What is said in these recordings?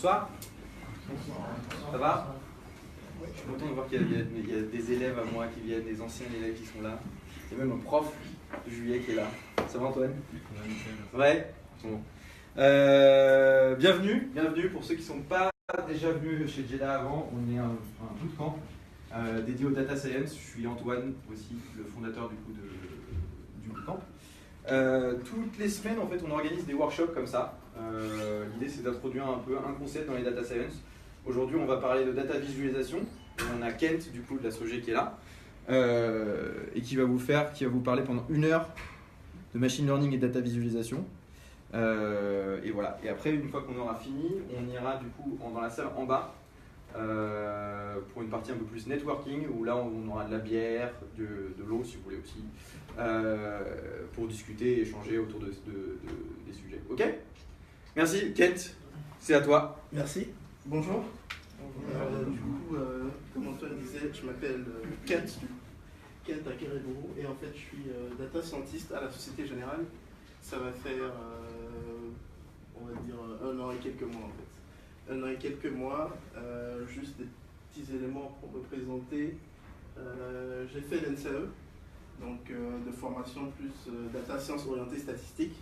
Bonsoir. Ça va? Je suis content de voir qu'il y a des élèves à moi qui viennent, des anciens élèves qui sont là. Il y a même un prof de Juillet qui est là. Ça va Antoine? Ouais. Bon. Bienvenue pour ceux qui ne sont pas déjà venus chez Jeddah avant. On est un bootcamp dédié au data science. Je suis Antoine aussi, le fondateur du bootcamp. Toutes les semaines, en fait, on organise des workshops comme ça. L'idée, c'est d'introduire un peu un concept dans les data science. Aujourd'hui, on va parler de data visualisation. Et on a Kent, du coup, de la SOG qui est là, et qui va vous parler pendant 1 heure de machine learning et data visualisation. Et voilà. Et après, une fois qu'on aura fini, on ira du coup dans la salle en bas pour une partie un peu plus networking, où là, on aura de la bière, de l'eau, si vous voulez aussi, pour discuter et échanger autour des sujets. Ok? Merci, Kent. C'est à toi. Merci. Bonjour. Du coup, comme Antoine disait, je m'appelle Kent Akereburu et en fait je suis data scientist à la Société Générale. Ça va faire, on va dire, 1 an et quelques mois en fait. 1 an et quelques mois, juste des petits éléments pour me présenter. J'ai fait l'NCAE, donc de formation plus data science orientée statistique.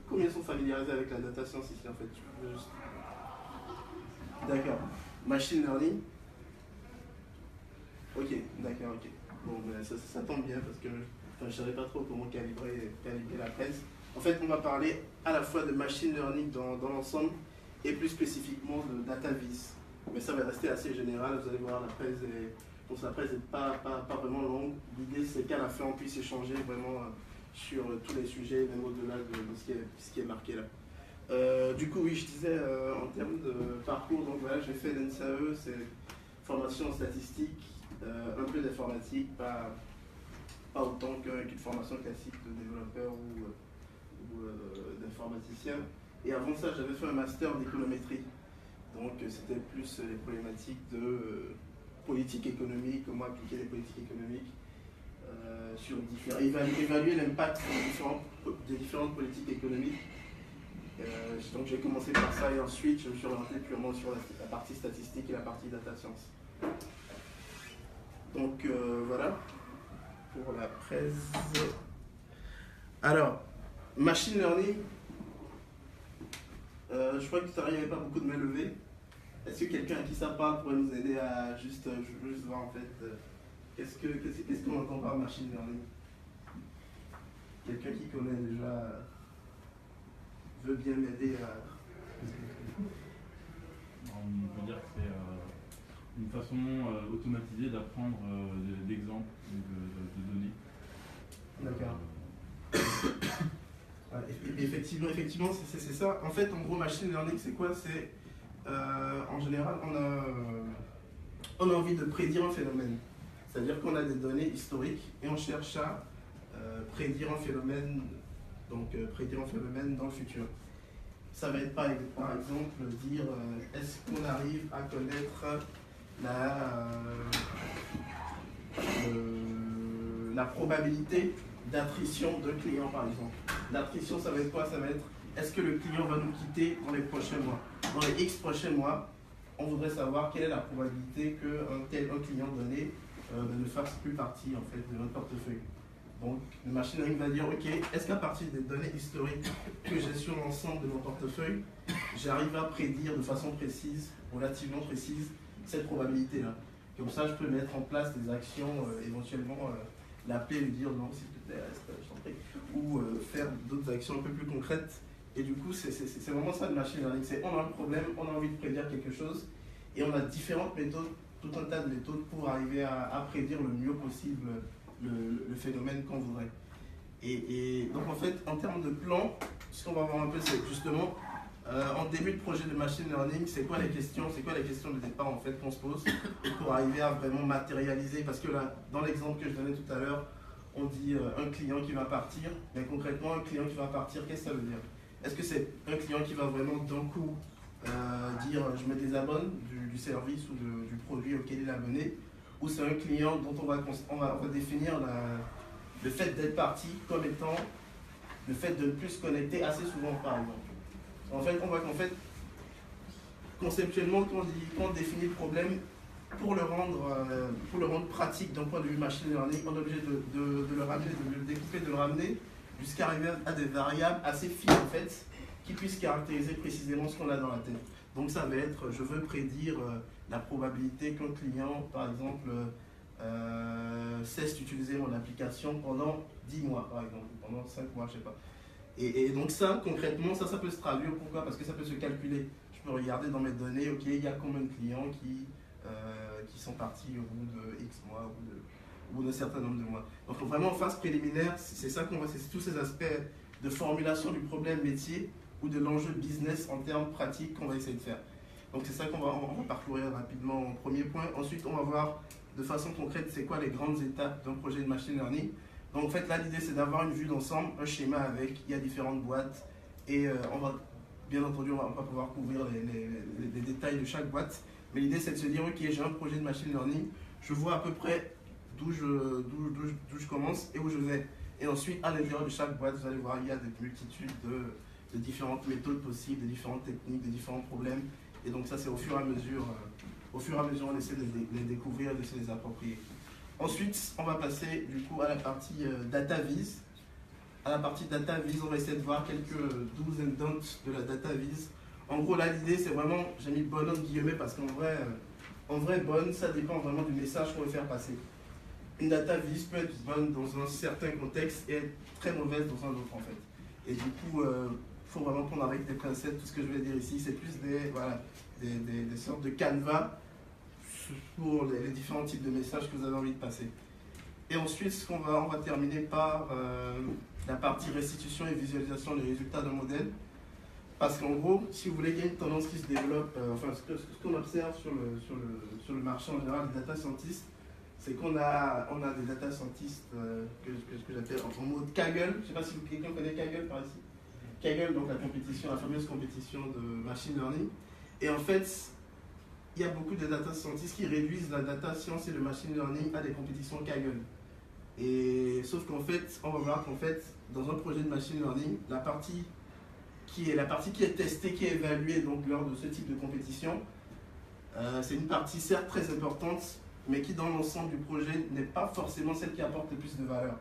Combien sont familiarisés avec la data science ici en fait? D'accord. Machine learning. Ok, d'accord, ok. Bon, ben, ça tombe bien parce que je ne savais pas trop comment calibrer la presse. En fait, on va parler à la fois de machine learning dans l'ensemble et plus spécifiquement de data vis. Mais ça va rester assez général. Vous allez voir, la presse n'est pas vraiment longue. L'idée, c'est qu'à la fin, on puisse échanger vraiment sur tous les sujets, même au-delà de ce qui est marqué là. Du coup, oui, je disais en termes de parcours, donc voilà, j'ai fait l'NCAE, c'est formation en statistique, un peu d'informatique, pas autant qu'une formation classique de développeur ou d'informaticien. Et avant ça, j'avais fait un master d'économétrie, donc c'était plus les problématiques de politique économique, comment appliquer les politiques économiques sur évaluer l'impact des différentes politiques économiques. Donc j'ai commencé par ça et ensuite je me suis orienté purement sur la partie statistique et la partie data science. Donc voilà pour la presse. Alors, machine learning, je crois que tout à l'heure il n'y avait pas beaucoup de mains levées. Est-ce que quelqu'un à qui ça parle pourrait nous aider à juste voir en fait qu'est-ce qu'on entend par machine learning? Quelqu'un qui connaît déjà veut bien m'aider à... On peut dire que c'est une façon automatisée d'apprendre d'exemples de données. D'accord. Effectivement, c'est ça. En fait, en gros, machine learning, c'est quoi? C'est en général, on a envie de prédire un phénomène. C'est-à-dire qu'on a des données historiques et on cherche à prédire un phénomène. Donc, prédire un phénomène dans le futur. Ça va être par exemple dire est-ce qu'on arrive à connaître la probabilité d'attrition d'un client par exemple. L'attrition, ça va être quoi? Ça va être est-ce que le client va nous quitter dans les prochains mois? Dans les X prochains mois, on voudrait savoir quelle est la probabilité qu'un client donné ne fasse plus partie en fait, de notre portefeuille. Donc, le machine learning va dire, ok, est-ce qu'à partir des données historiques que j'ai sur l'ensemble de mon portefeuille, j'arrive à prédire de façon précise, relativement précise, cette probabilité-là. Comme ça, je peux mettre en place des actions, éventuellement l'appeler, lui dire non, s'il te plaît, reste, je t'en prie, ou faire d'autres actions un peu plus concrètes. Et du coup, c'est vraiment ça le machine learning. C'est on a un problème, on a envie de prédire quelque chose, et on a différentes méthodes, tout un tas de méthodes pour arriver à prédire le mieux possible le phénomène qu'on voudrait. Et donc en fait, en termes de plan, ce qu'on va voir un peu, c'est justement en début de projet de machine learning, c'est quoi les questions de départ en fait qu'on se pose pour arriver à vraiment matérialiser. Parce que là, dans l'exemple que je donnais tout à l'heure, on dit un client qui va partir, mais concrètement un client qui va partir, qu'est-ce que ça veut dire? Est-ce que c'est un client qui va vraiment d'un coup dire je me désabonne du service ou du produit auquel il est abonné? Ou c'est un client dont on va définir le fait d'être parti comme étant le fait de ne plus se connecter assez souvent par exemple. En fait, on voit qu'en fait, conceptuellement, quand on définit le problème, pour le rendre pratique d'un point de vue machine learning, on est obligé de le ramener, de le découper, de le ramener jusqu'à arriver à des variables assez fines en fait, qui puissent caractériser précisément ce qu'on a dans la tête. Donc ça va être, je veux prédire la probabilité qu'un client, par exemple, cesse d'utiliser mon application pendant 10 mois, par exemple, pendant 5 mois, je sais pas. Et donc ça, concrètement, ça peut se traduire. Pourquoi? Parce que ça peut se calculer. Je peux regarder dans mes données, ok, il y a combien de clients qui sont partis au bout de X mois, au bout d'un certain nombre de mois. Donc vraiment en phase préliminaire, c'est ça qu'on va, c'est tous ces aspects de formulation du problème métier ou de l'enjeu business en termes pratiques qu'on va essayer de faire. Donc c'est ça qu'on va parcourir rapidement en premier point. Ensuite, on va voir de façon concrète c'est quoi les grandes étapes d'un projet de machine learning. Donc en fait là l'idée c'est d'avoir une vue d'ensemble, un schéma avec, il y a différentes boîtes et on va bien entendu on va pas pouvoir couvrir les détails de chaque boîte. Mais l'idée c'est de se dire ok j'ai un projet de machine learning, je vois à peu près d'où je commence et où je vais. Et ensuite à l'intérieur de chaque boîte vous allez voir il y a des multitudes de différentes méthodes possibles, de différentes techniques, de différents problèmes. Et donc ça c'est au fur et à mesure on essaie de les découvrir, de se les approprier. Ensuite on va passer du coup à la partie data viz. À la partie data viz on va essayer de voir quelques do's and don'ts de la data viz. En gros, là, l'idée, c'est vraiment, j'ai mis bonhomme guillemets parce qu'en vrai, bonne, ça dépend vraiment du message qu'on veut faire passer. Une data viz peut être bonne dans un certain contexte et être très mauvaise dans un autre, en fait. Et du coup, faut vraiment prendre avec des pincettes. Tout ce que je vais dire ici, c'est plus des sortes de canevas pour les différents types de messages que vous avez envie de passer. Et ensuite, on va terminer par la partie restitution et visualisation des résultats d'un modèle. Parce qu'en gros, si vous voulez, il y a une tendance qui se développe, enfin ce qu'on observe sur le marché en général des data scientists, c'est qu'on a des data scientists que j'appelle en mode Kaggle. Je ne sais pas si quelqu'un connaît Kaggle par ici. Kaggle, donc la fameuse compétition de machine learning. Et en fait, il y a beaucoup de data scientists qui réduisent la data science et le machine learning à des compétitions Kaggle. Et sauf qu'en fait, on va voir qu'en fait, dans un projet de machine learning, la partie qui est testée, qui est évaluée donc, lors de ce type de compétition, c'est une partie certes très importante, mais qui dans l'ensemble du projet n'est pas forcément celle qui apporte le plus de valeur.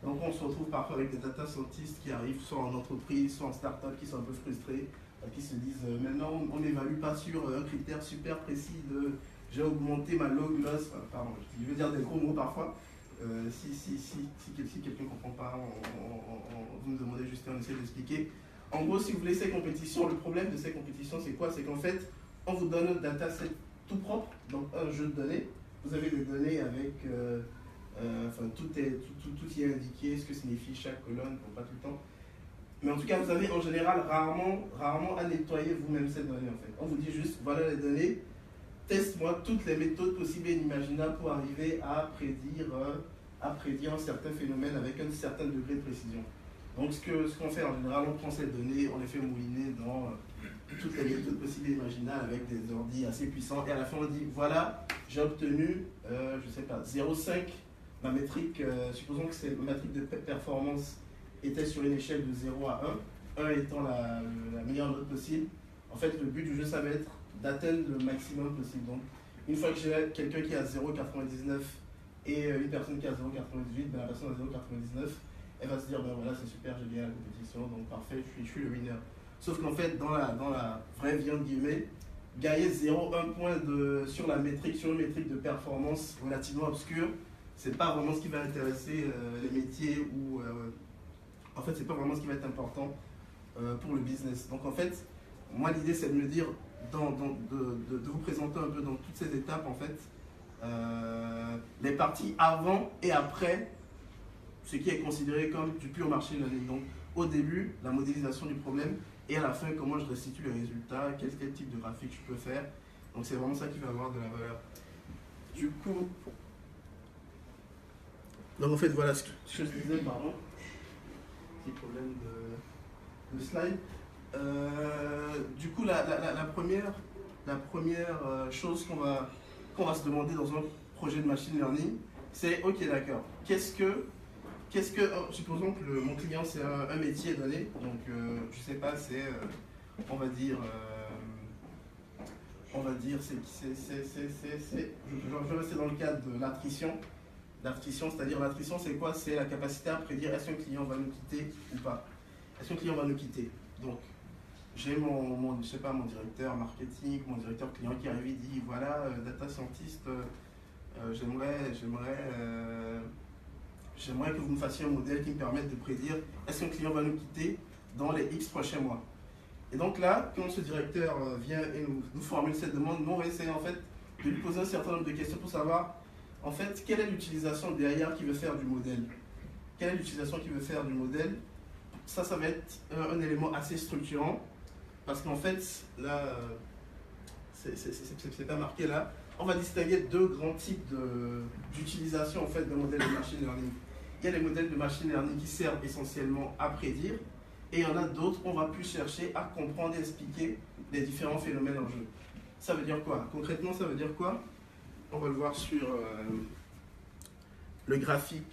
Donc on se retrouve parfois avec des data scientists qui arrivent soit en entreprise, soit en start-up, qui sont un peu frustrés, qui se disent maintenant on n'évalue pas sur un critère super précis de j'ai augmenté ma log loss, pardon, je veux dire des gros mots parfois. Si quelqu'un ne comprend pas, vous me demandez juste et on essaie d'expliquer. En gros, si vous voulez ces compétitions, le problème de ces compétitions, c'est quoi? C'est qu'en fait, on vous donne un dataset tout propre, donc un jeu de données. Vous avez des données avec, tout y est indiqué, ce que signifie chaque colonne, bon, pas tout le temps. Mais en tout cas, vous avez en général rarement à nettoyer vous-même ces données. En fait. On vous dit juste, voilà les données, teste-moi toutes les méthodes possibles et inimaginables pour arriver à prédire un certain phénomène avec un certain degré de précision. Donc ce qu'on fait en général, on prend ces données, on les fait mouliner dans toutes les méthodes possibles et imaginables avec des ordi assez puissants et à la fin on dit voilà, j'ai obtenu, je sais pas, 0,5, ma métrique, supposons que ma métrique de performance était sur une échelle de 0 à 1, 1 étant la meilleure note possible. En fait le but du jeu ça va être d'atteindre le maximum possible. Donc une fois que j'ai quelqu'un qui a 0,99 et une personne qui a 0,98, ben, la personne à 0,99 elle va se dire, ben voilà, c'est super, j'ai gagné la compétition, donc parfait, je suis le winner. Sauf qu'en fait, dans la vraie vie, entre guillemets, gagner 0,1 point sur une métrique de performance relativement obscure, c'est pas vraiment ce qui va intéresser les métiers ou en fait, c'est pas vraiment ce qui va être important pour le business. Donc en fait, moi l'idée c'est de me dire, de vous présenter un peu dans toutes ces étapes en fait, les parties avant et après ce qui est considéré comme du pur machine learning. Donc, au début, la modélisation du problème et à la fin, comment je restitue les résultats, quel type de graphique je peux faire. Donc, c'est vraiment ça qui va avoir de la valeur. Du coup, donc en fait, voilà ce que je disais, pardon. Petit problème de slide. Du coup, la première chose qu'on va se demander dans un projet de machine learning, c'est ok, d'accord, supposons que mon client c'est un métier donné, donc je sais pas, c'est on va dire on va dire, je vais rester dans le cadre de l'attrition. L'attrition, c'est-à-dire l'attrition, c'est quoi? C'est la capacité à prédire est-ce qu'un client va nous quitter ou pas. Est-ce qu'un client va nous quitter? Donc, j'ai je sais pas, mon directeur marketing, mon directeur client qui arrive et dit, voilà, data scientist, j'aimerais que vous me fassiez un modèle qui me permette de prédire est-ce qu'un client va nous quitter dans les X prochains mois. Et donc là, quand ce directeur vient et nous formule cette demande, nous on va essayer en fait de lui poser un certain nombre de questions pour savoir en fait quelle est l'utilisation derrière qu'il veut faire du modèle. Quelle est l'utilisation qu'il veut faire du modèle? Ça va être un élément assez structurant parce qu'en fait, là, c'est pas marqué là, on va distinguer deux grands types d'utilisation en fait de modèles de machine learning. Il y a les modèles de machine learning qui servent essentiellement à prédire et il y en a d'autres où on va plus chercher à comprendre et expliquer les différents phénomènes en jeu. Ça veut dire quoi? Concrètement, ça veut dire quoi? On va le voir sur le graphique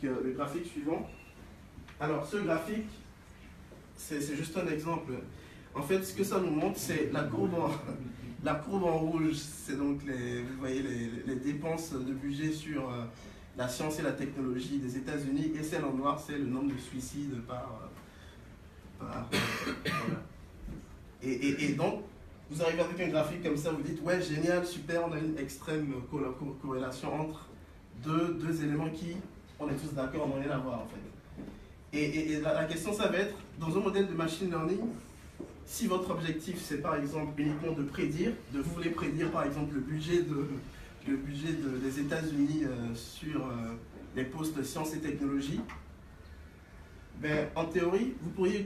suivant. Alors, ce graphique, c'est juste un exemple. En fait, ce que ça nous montre, c'est la courbe en rouge, c'est donc vous voyez les dépenses de budget sur la science et la technologie des États-Unis, et celle en noir, c'est le nombre de suicides voilà. Et donc, vous arrivez avec un graphique comme ça, vous dites, ouais, génial, super, on a une extrême corrélation entre deux éléments qui, on est tous d'accord, n'ont rien à voir en fait. Et la question, ça va être, dans un modèle de machine learning, si votre objectif, c'est par exemple uniquement de prédire, vous voulez prédire par exemple le budget des États-Unis sur les postes sciences et technologies, ben, en théorie, vous pourriez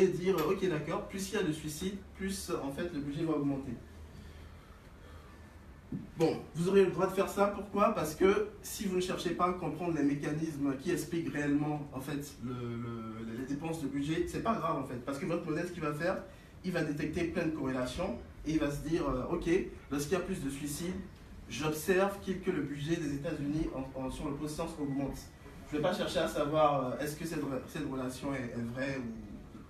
dire, ok d'accord, plus il y a de suicides, plus en fait le budget va augmenter. Bon, vous aurez le droit de faire ça, pourquoi? Parce que si vous ne cherchez pas à comprendre les mécanismes qui expliquent réellement en fait les dépenses de budget, c'est pas grave en fait, parce que votre modèle, ce qu'il va faire, il va détecter plein de corrélations et il va se dire, ok, lorsqu'il y a plus de suicides, j'observe que le budget des États-Unis sur le poste science augmente. Je ne vais pas chercher à savoir est-ce que cette relation est vraie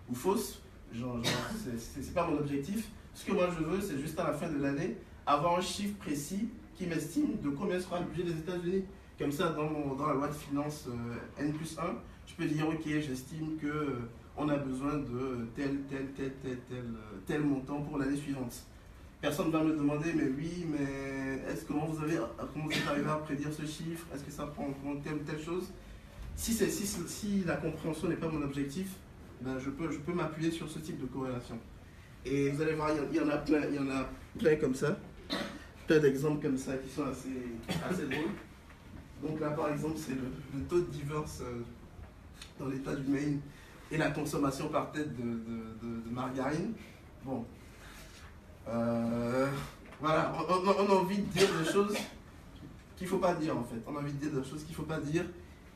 ou fausse, c'est pas mon objectif. Ce que moi je veux, c'est juste à la fin de l'année, avoir un chiffre précis qui m'estime de combien sera le budget des États-Unis. Comme ça, dans la loi de finances N+1, je peux dire, ok, j'estime qu'on a besoin de tel montant pour l'année suivante. Personne ne va me demander, mais oui, mais comment vous êtes arrivé à prédire ce chiffre? Est-ce que ça prend en compte telle ou telle chose? Si la compréhension n'est pas mon objectif, ben je peux m'appuyer sur ce type de corrélation. Et vous allez voir, il y en a plein comme ça, plein d'exemples comme ça qui sont assez drôles. Donc là, par exemple, c'est le taux de divorce dans l'état du Maine et la consommation par tête de margarine. Bon, voilà, on a envie de dire des choses qu'il ne faut pas dire en fait. On a envie de dire des choses qu'il ne faut pas dire.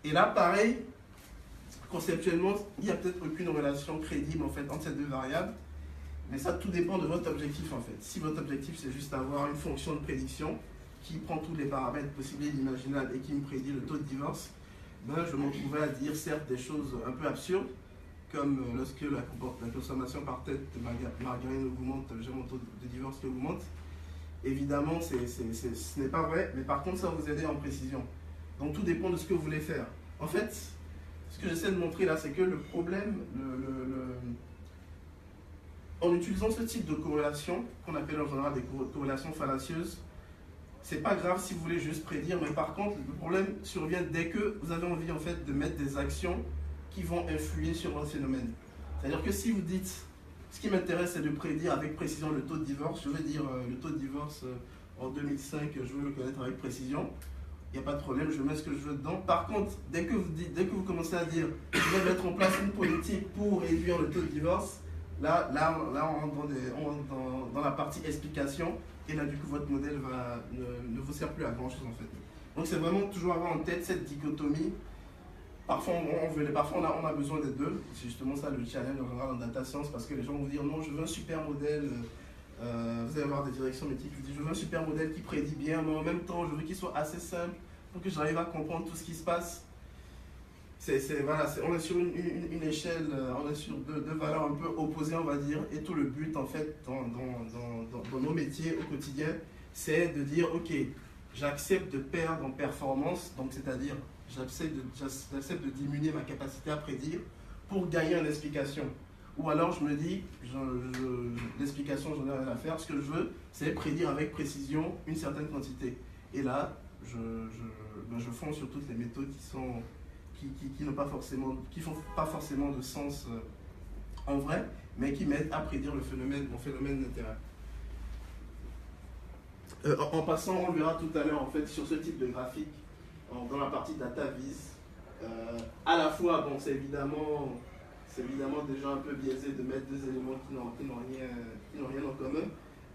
Et là, pareil, conceptuellement, il n'y a peut-être aucune relation crédible en fait entre ces deux variables. Mais ça, tout dépend de votre objectif en fait. Si votre objectif, c'est juste avoir une fonction de prédiction qui prend tous les paramètres possibles et imaginables et qui me prédit le taux de divorce, ben, je m'en trouverai à dire certes des choses un peu absurdes, comme lorsque la consommation par tête de margarine augmente, j'ai mon taux de divorce qui augmente. Évidemment, ce n'est pas vrai, mais par contre, ça va vous aider en précision. Donc tout dépend de ce que vous voulez faire. En fait, ce que j'essaie de montrer là, c'est que le problème, en utilisant ce type de corrélation, qu'on appelle en général des corrélations fallacieuses, c'est pas grave si vous voulez juste prédire, mais par contre, le problème survient dès que vous avez envie en fait de mettre des actions qui vont influer sur un phénomène. C'est-à-dire que si vous dites, ce qui m'intéresse c'est de prédire avec précision le taux de divorce, je veux dire le taux de divorce en 2005, je veux le connaître avec précision, il n'y a pas de problème, je mets ce que je veux dedans. Par contre, dès que vous commencez à dire, je vais mettre en place une politique pour réduire le taux de divorce, là on rentre dans la partie explication, et là du coup votre modèle ne vous sert plus à grand chose en fait. Donc c'est vraiment toujours avoir en tête cette dichotomie. Parfois on a besoin des deux, c'est justement ça le challenge en général en data science, parce que les gens vont dire non, je veux un super modèle, vous allez avoir des directions métiers qui disent je veux un super modèle qui prédit bien, mais en même temps je veux qu'il soit assez simple pour que j'arrive à comprendre tout ce qui se passe. voilà, on est sur une échelle, on est sur deux valeurs un peu opposées, on va dire, et tout le but, en fait, dans nos métiers au quotidien, c'est de dire, ok, j'accepte de perdre en performance, donc c'est-à-dire, j'accepte de diminuer ma capacité à prédire pour gagner en explication. Ou alors je me dis, l'explication, j'en ai rien à faire, ce que je veux, c'est prédire avec précision une certaine quantité. Et là, je fonce sur toutes les méthodes qui n'ont pas forcément, qui font pas forcément de sens en vrai, mais qui m'aident à prédire mon phénomène d'intérêt. En passant, on le verra tout à l'heure, en fait, sur ce type de graphique, dans la partie data vis, à la fois, bon, c'est évidemment déjà un peu biaisé de mettre deux éléments qui n'ont rien en commun,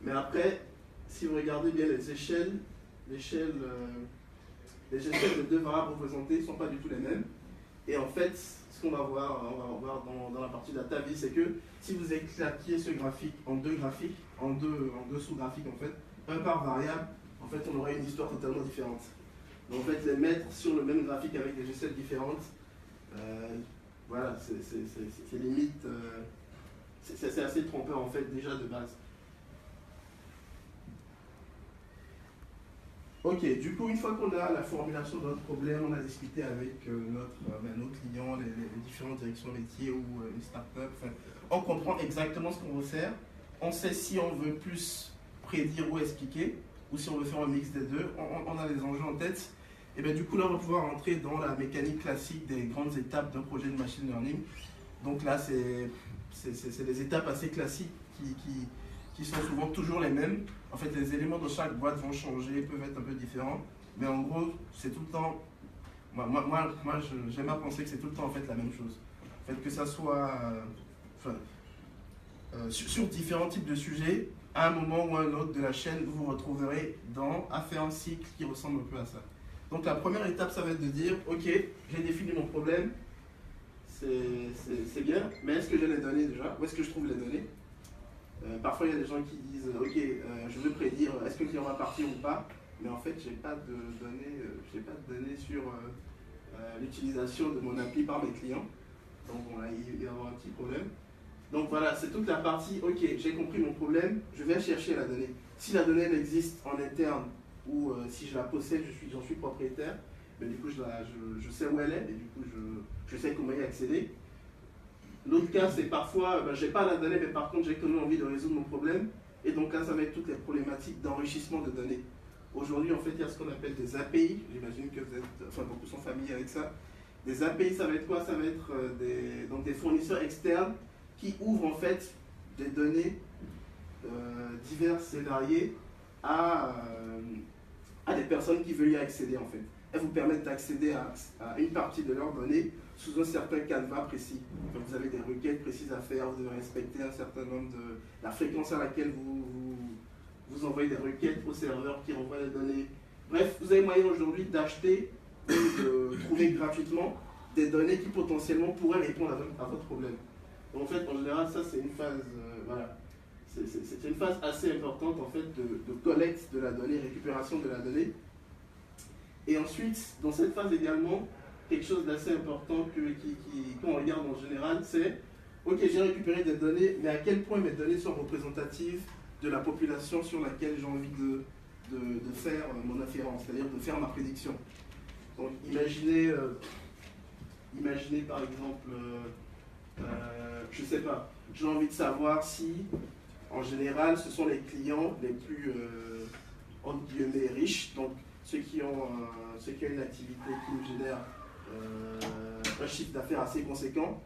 mais après, si vous regardez bien les échelles de deux variables représentées ne sont pas du tout les mêmes. Et en fait, ce qu'on va voir, dans la partie data vis, c'est que si vous éclatiez ce graphique en deux graphiques, en deux sous-graphiques en fait, un par variable, en fait, on aurait une histoire totalement différente. Donc en fait, les mettre sur le même graphique avec des échelles différentes, voilà, c'est limite, c'est assez trompeur en fait déjà de base. Ok, du coup, une fois qu'on a la formulation de notre problème, on a discuté avec nos clients, les différentes directions métiers ou une start-up, on comprend exactement ce qu'on veut faire, on sait si on veut plus prédire ou expliquer, ou si on veut faire un mix des deux, on a les enjeux en tête, et bien du coup là on va pouvoir entrer dans la mécanique classique des grandes étapes d'un projet de machine learning. Donc là c'est des étapes assez classiques qui sont souvent toujours les mêmes. En fait, les éléments de chaque boîte vont changer, peuvent être un peu différents, mais en gros, c'est tout le temps. Moi j'aime à penser que c'est tout le temps en fait la même chose. En fait, que ça soit sur différents types de sujets, à un moment ou à un autre de la chaîne, vous vous retrouverez à faire un cycle qui ressemble un peu à ça. Donc la première étape, ça va être de dire, ok, j'ai défini mon problème, c'est bien, mais est-ce que j'ai les données déjà? Où est-ce que je trouve les données? Parfois, il y a des gens qui disent « Ok, je veux prédire est-ce que le client va partir ou pas ?» Mais en fait, je n'ai pas de données sur l'utilisation de mon appli par mes clients. Donc, voilà, il va y avoir un petit problème. Donc, voilà, c'est toute la partie « Ok, j'ai compris mon problème, je vais chercher la donnée. » Si la donnée existe en interne ou si je la possède, j'en suis propriétaire, mais du coup, je sais où elle est et du coup, je sais comment y accéder. L'autre cas, c'est parfois, je n'ai pas la donnée, mais par contre, j'ai quand même envie de résoudre mon problème. Et donc là, ça va être toutes les problématiques d'enrichissement de données. Aujourd'hui, en fait, il y a ce qu'on appelle des API. J'imagine que beaucoup sont familiers avec ça. Des API, ça va être quoi? Ça va être des fournisseurs externes qui ouvrent en fait des données diverses et variées à des personnes qui veulent y accéder en fait. Elles vous permettent d'accéder à une partie de leurs données sous un certain canevas précis. Donc vous avez des requêtes précises à faire, vous devez respecter un certain nombre de la fréquence à laquelle vous envoyez des requêtes au serveur qui renvoie les données. Bref, vous avez moyen aujourd'hui d'acheter ou de trouver gratuitement des données qui potentiellement pourraient répondre à votre problème. Donc en fait, en général, ça c'est une phase, voilà, c'est une phase assez importante en fait de collecte de la donnée, récupération de la donnée. Et ensuite, dans cette phase également, quelque chose d'assez important qu'on regarde en général, c'est ok, j'ai récupéré des données, mais à quel point mes données sont représentatives de la population sur laquelle j'ai envie de faire mon inférence, c'est-à-dire de faire ma prédiction. Donc imaginez par exemple, je ne sais pas, j'ai envie de savoir si, en général, ce sont les clients les plus, entre guillemets, riches, donc ceux qui ont une activité qui nous génère un chiffre d'affaires assez conséquent,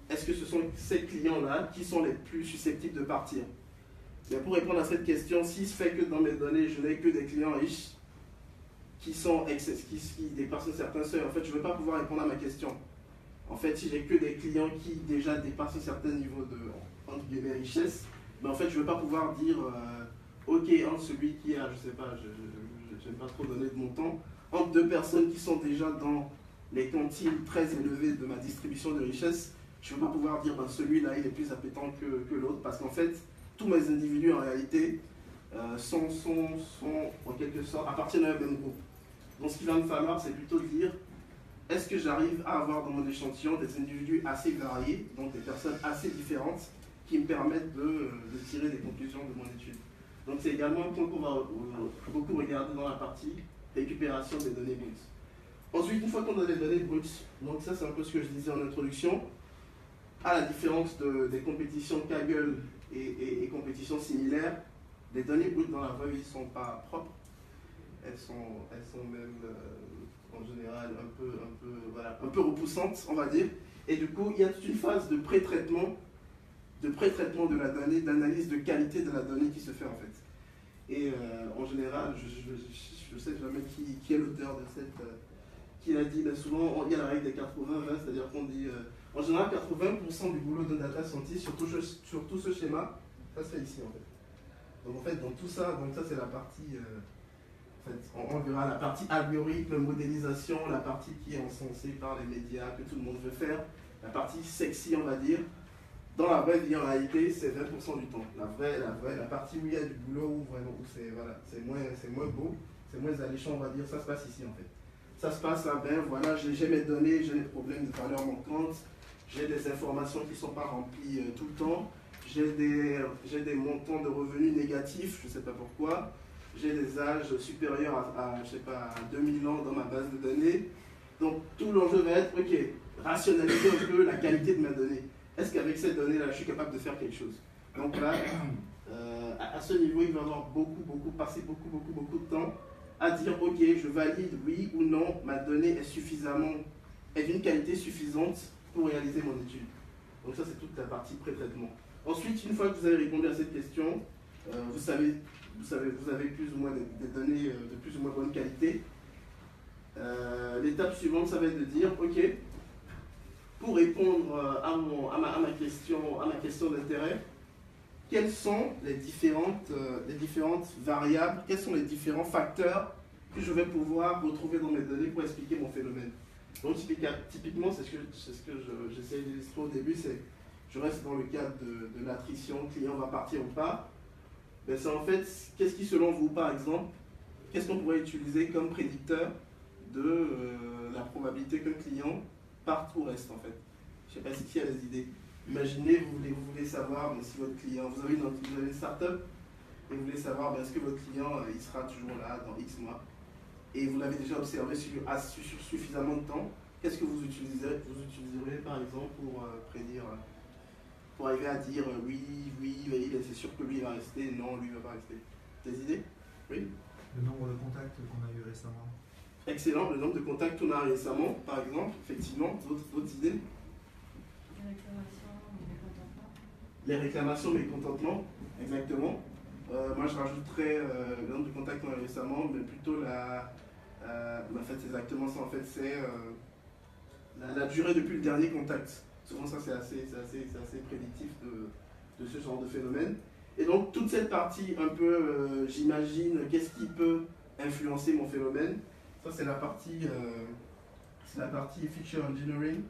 est-ce que ce sont ces clients-là qui sont les plus susceptibles de partir? Mais pour répondre à cette question, s'il se fait que dans mes données, je n'ai que des clients riches qui dépassent un certain seuil, en fait, je ne veux pas pouvoir répondre à ma question. En fait, si j'ai que des clients qui déjà dépassent un certain niveau de, entre guillemets, richesse, mais en fait, je ne veux pas pouvoir dire, ok, entre celui qui a, je ne sais pas, je n'aime pas trop donner de montant, entre deux personnes qui sont déjà dans les quantiles très élevés de ma distribution de richesse, je ne veux pas pouvoir dire ben, celui-là il est plus appétant que l'autre, parce qu'en fait, tous mes individus en réalité sont en quelque sorte appartiennent à un même groupe. Donc ce qu'il va me falloir, c'est plutôt dire est-ce que j'arrive à avoir dans mon échantillon des individus assez variés, donc des personnes assez différentes, qui me permettent de tirer des conclusions de mon étude. Donc c'est également un point qu'on va beaucoup regarder dans la partie récupération des données brutes. Ensuite, une fois qu'on a des données brutes, donc ça c'est un peu ce que je disais en introduction, à la différence des compétitions Kaggle et compétitions similaires, les données brutes dans la vraie vie ne sont pas propres. Elles sont même en général un peu repoussantes, on va dire. Et du coup, il y a toute une phase de pré-traitement de la donnée, d'analyse de qualité de la donnée qui se fait en fait. Et en général, je ne sais jamais qui est l'auteur de cette... qui l'a dit, mais souvent il y a la règle des 80-20, c'est-à-dire qu'on dit... en général, 80% du boulot d'un data scientist sur tout ce schéma, ça se fait ici en fait. Donc en fait, dans tout ça, donc ça c'est la partie... en fait, on verra la partie algorithme, modélisation, la partie qui est encensée par les médias, que tout le monde veut faire, la partie sexy on va dire. Dans la vraie vie, en réalité, c'est 20% du temps. La partie où il y a du boulot, où c'est moins beau, c'est moins alléchant, on va dire, ça se passe ici en fait. Ça se passe là, ben voilà, j'ai mes données, j'ai des problèmes de valeur manquante, j'ai des informations qui ne sont pas remplies tout le temps, j'ai des montants de revenus négatifs, je ne sais pas pourquoi, j'ai des âges supérieurs je sais pas, à 2000 ans dans ma base de données. Donc tout l'enjeu va être, ok, rationaliser un peu la qualité de ma donnée. Est-ce qu'avec cette donnée-là, je suis capable de faire quelque chose? Donc là, à ce niveau, il va y avoir passer beaucoup de temps à dire, ok, je valide oui ou non, ma donnée est d'une qualité suffisante pour réaliser mon étude. Donc ça, c'est toute la partie pré-traitement. Ensuite, une fois que vous avez répondu à cette question, vous avez plus ou moins des données de plus ou moins bonne qualité. L'étape suivante, ça va être de dire, ok, pour répondre à ma question d'intérêt, quelles sont les différentes variables, quels sont les différents facteurs que je vais pouvoir retrouver dans mes données pour expliquer mon phénomène. Donc typiquement, c'est ce que j'essaie d'illustrer au début, c'est je reste dans le cadre de l'attrition, le client va partir ou pas. Ben, c'est en fait, qu'est-ce qui selon vous, par exemple, qu'est-ce qu'on pourrait utiliser comme prédicteur de la probabilité qu'un client parte ou reste en fait. Je ne sais pas si y a des idées. Imaginez, vous voulez savoir si votre client, vous avez une start-up et vous voulez savoir est-ce que votre client il sera toujours là dans X mois et vous l'avez déjà observé sur suffisamment de temps. Qu'est-ce que vous utiliserez par exemple pour prédire, pour arriver à dire oui, c'est sûr que lui il va rester, non, lui il ne va pas rester. Des idées? Oui. Le nombre de contacts qu'on a eu récemment. Excellent, le nombre de contacts qu'on a récemment, par exemple, effectivement, d'autres idées? Les réclamations, mécontentements, exactement. Moi, je rajouterais le nombre de contacts qu'on a eu récemment, mais plutôt en fait, c'est exactement ça. En fait, c'est la durée depuis le dernier contact. Souvent, ça, c'est assez prédictif de ce genre de phénomène. Et donc, toute cette partie, un peu, j'imagine, qu'est-ce qui peut influencer mon phénomène? Ça, c'est la partie feature engineering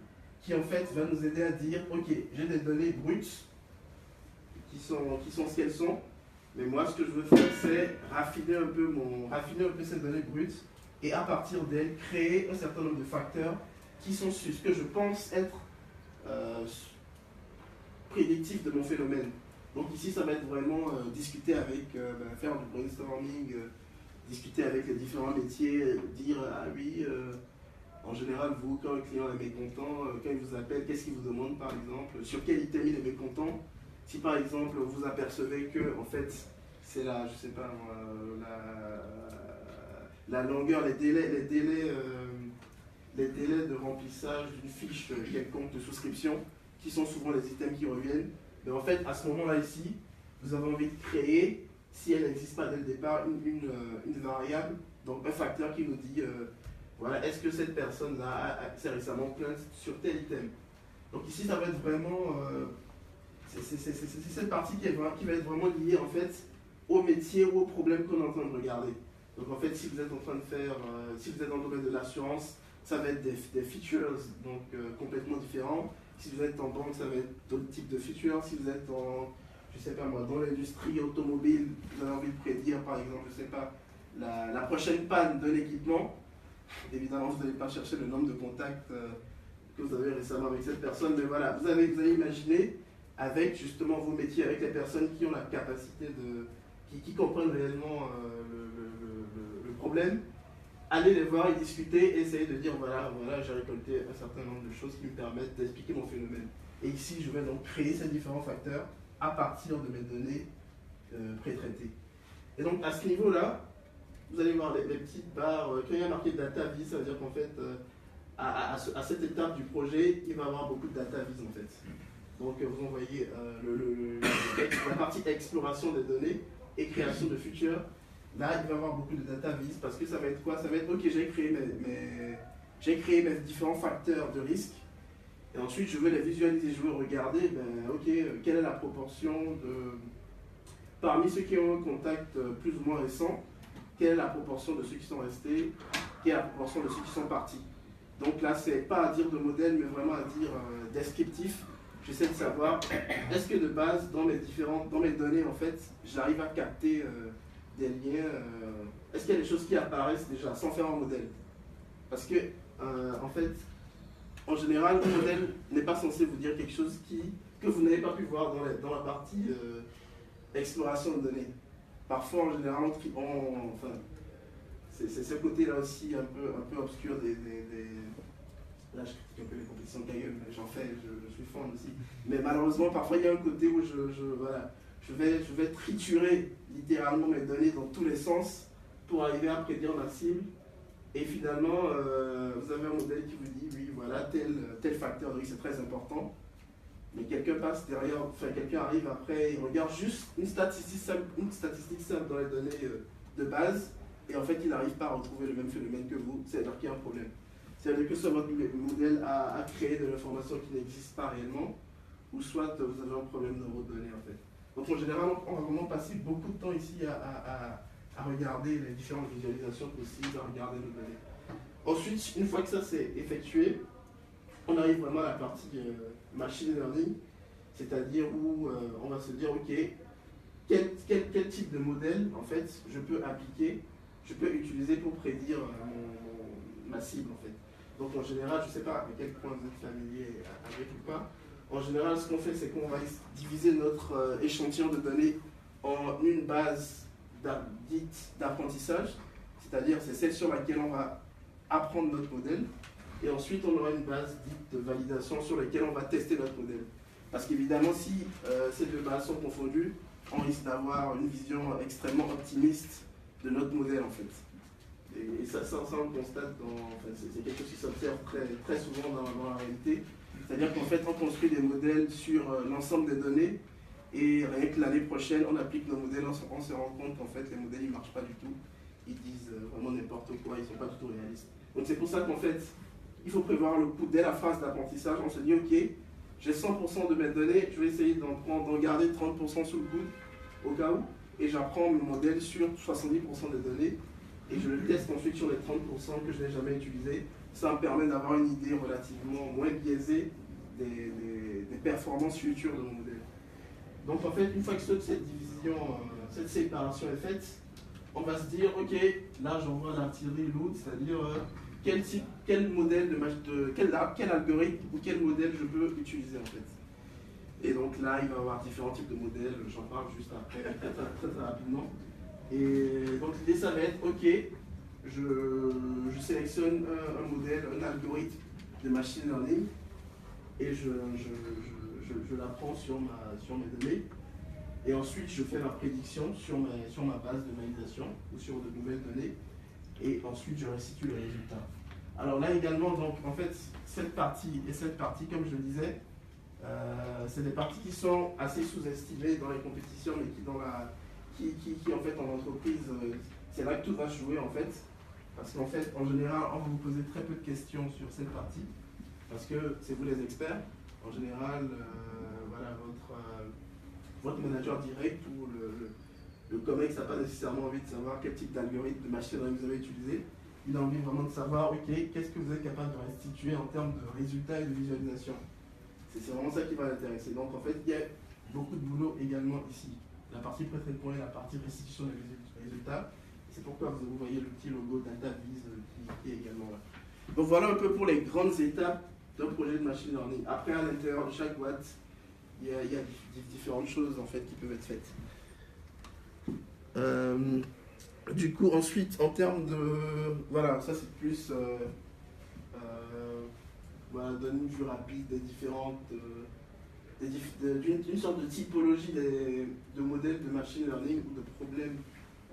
qui, en fait, va nous aider à dire, ok, j'ai des données brutes qui sont ce qu'elles sont, mais moi, ce que je veux faire, c'est raffiner un peu ces données brutes et à partir d'elles, créer un certain nombre de facteurs qui sont ce que je pense être prédictifs de mon phénomène. Donc ici, ça va être vraiment discuter avec, faire du brainstorming, discuter avec les différents métiers, dire ah oui, en général, vous, quand le client est mécontent, quand il vous appelle, qu'est-ce qu'il vous demande par exemple, sur quel item il est mécontent. Si par exemple vous apercevez que en fait c'est la, je sais pas la longueur, les délais de remplissage d'une fiche quelconque de souscription, qui sont souvent les items qui reviennent, mais en fait à ce moment-là ici, vous avez envie de créer, si elle n'existe pas dès le départ, une variable, donc un facteur qui nous dit voilà, est-ce que cette personne-là s'est récemment plainte sur tel item. Donc ici, ça va être vraiment... c'est cette partie qui va être vraiment liée en fait au métier ou au problème qu'on est en train de regarder. Donc en fait, si vous êtes en train de faire... si vous êtes dans le domaine de l'assurance, ça va être des features donc, complètement différents. Si vous êtes en banque, ça va être d'autres types de features. Si vous êtes je sais pas moi, dans l'industrie automobile, vous avez envie de prédire par exemple, je sais pas, la prochaine panne de l'équipement, Évidemment, vous n'allez pas chercher le nombre de contacts que vous avez récemment avec cette personne, mais voilà, vous avez imaginé avec justement vos métiers, avec les personnes qui ont la capacité qui comprennent réellement le problème, allez les voir et discuter, essayer de dire voilà, j'ai récolté un certain nombre de choses qui me permettent d'expliquer mon phénomène. Et ici, je vais donc créer ces différents facteurs à partir de mes données pré-traitées. Et donc à ce niveau-là, vous allez voir les petites barres, quand il y a marqué data vis, ça veut dire qu'en fait, à cette étape du projet, il va y avoir beaucoup de data vis en fait. Donc vous envoyez la partie exploration des données et création de features. Là, il va y avoir beaucoup de data vis parce que ça va être quoi? Ça va être ok, j'ai créé mes différents facteurs de risque. Et ensuite, je veux les visualiser, je veux regarder, ok, quelle est la proportion parmi ceux qui ont un contact plus ou moins récent, quelle est la proportion de ceux qui sont restés, quelle est la proportion de ceux qui sont partis. Donc là, c'est pas à dire de modèle, mais vraiment à dire descriptif. J'essaie de savoir, est-ce que de base, dans mes données, en fait, j'arrive à capter des liens, est-ce qu'il y a des choses qui apparaissent déjà, sans faire un modèle? Parce que, en fait, en général, le modèle n'est pas censé vous dire quelque chose que vous n'avez pas pu voir dans la partie exploration de données. Parfois, en général, enfin, c'est ce côté-là aussi un peu obscur là, je critique un peu les compétitions de Kaggle, mais j'en fais, je suis fan aussi. Mais malheureusement, parfois, il y a un côté où je vais triturer littéralement mes données dans tous les sens pour arriver à prédire ma cible. Et finalement, vous avez un modèle qui vous dit, oui, voilà, tel facteur de risque c'est très important. Mais quelqu'un passe derrière, enfin quelqu'un arrive après, il regarde juste une statistique simple dans les données de base, et en fait il n'arrive pas à retrouver le même phénomène que vous, c'est-à-dire qu'il y a un problème. C'est-à-dire que soit votre modèle a créé de l'information qui n'existe pas réellement, ou soit vous avez un problème de vos données en fait. Donc en général, on va vraiment passer beaucoup de temps ici à regarder les différentes visualisations possibles, à regarder nos données. Ensuite, une fois que ça c'est effectué, on arrive vraiment à la partie machine learning, c'est-à-dire où on va se dire, ok, quel type de modèle en fait je peux appliquer, je peux utiliser pour prédire ma cible en fait. Donc en général, je ne sais pas à quel point vous êtes familier avec ou pas, en général ce qu'on fait c'est qu'on va diviser notre échantillon de données en une base dite d'apprentissage, c'est-à-dire c'est celle sur laquelle on va apprendre notre modèle. Et ensuite, on aura une base dite de validation sur laquelle on va tester notre modèle. Parce qu'évidemment, si ces deux bases sont confondues, on risque d'avoir une vision extrêmement optimiste de notre modèle en fait. Et ça on le constate c'est quelque chose qui s'observe très, très souvent dans la réalité. C'est-à-dire qu'en fait, on construit des modèles sur l'ensemble des données et rien que l'année prochaine, on applique nos modèles, on se rend compte qu'en fait, les modèles ne marchent pas du tout. Ils disent vraiment n'importe quoi, ils ne sont pas du tout réalistes. Donc c'est pour ça qu'en fait, il faut prévoir le coup dès la phase d'apprentissage. On se dit, ok, j'ai 100% de mes données, je vais essayer d'en garder 30% sous le coude, au cas où, et j'apprends mon modèle sur 70% des données, et je le teste ensuite sur les 30% que je n'ai jamais utilisés. Ça me permet d'avoir une idée relativement moins biaisée des performances futures de mon modèle. Donc en fait, une fois que cette division, cette séparation est faite, on va se dire, ok, là j'envoie l'artillerie lourde, c'est-à-dire quel modèle quel algorithme ou quel modèle je peux utiliser en fait. Et donc là, il va y avoir différents types de modèles, j'en parle juste après, très rapidement. Et donc l'idée, ça va être, ok, je sélectionne un modèle, un algorithme de machine learning, et je l'apprends sur mes données. Et ensuite, je fais ma prédiction sur ma base de validation ou sur de nouvelles données. Et ensuite, je restitue le résultat. Alors là également, donc en fait, cette partie, comme je le disais, c'est des parties qui sont assez sous-estimées dans les compétitions, mais qui en fait en entreprise, c'est là que tout va se jouer en fait. Parce qu'en fait, en général, on va vous poser très peu de questions sur cette partie, parce que c'est vous les experts. En général, voilà, votre manager direct ou le COMEX n'a pas nécessairement envie de savoir quel type d'algorithme de machine learning vous avez utilisé. Il a envie vraiment de savoir, ok, qu'est-ce que vous êtes capable de restituer en termes de résultats et de visualisation. C'est vraiment ça qui va l'intéresser. Donc en fait, il y a beaucoup de boulot également ici. La partie pré-traitement et la partie restitution des résultats. C'est pourquoi vous voyez le petit logo DataVis qui est également là. Donc voilà un peu pour les grandes étapes d'un projet de machine learning. Après, à l'intérieur de chaque boîte, il y a différentes choses en fait qui peuvent être faites. Du coup, ensuite, en termes de... Voilà, ça c'est plus... voilà, donner une vue rapide des différentes... d'une sorte de typologie de modèles de machine learning ou de problèmes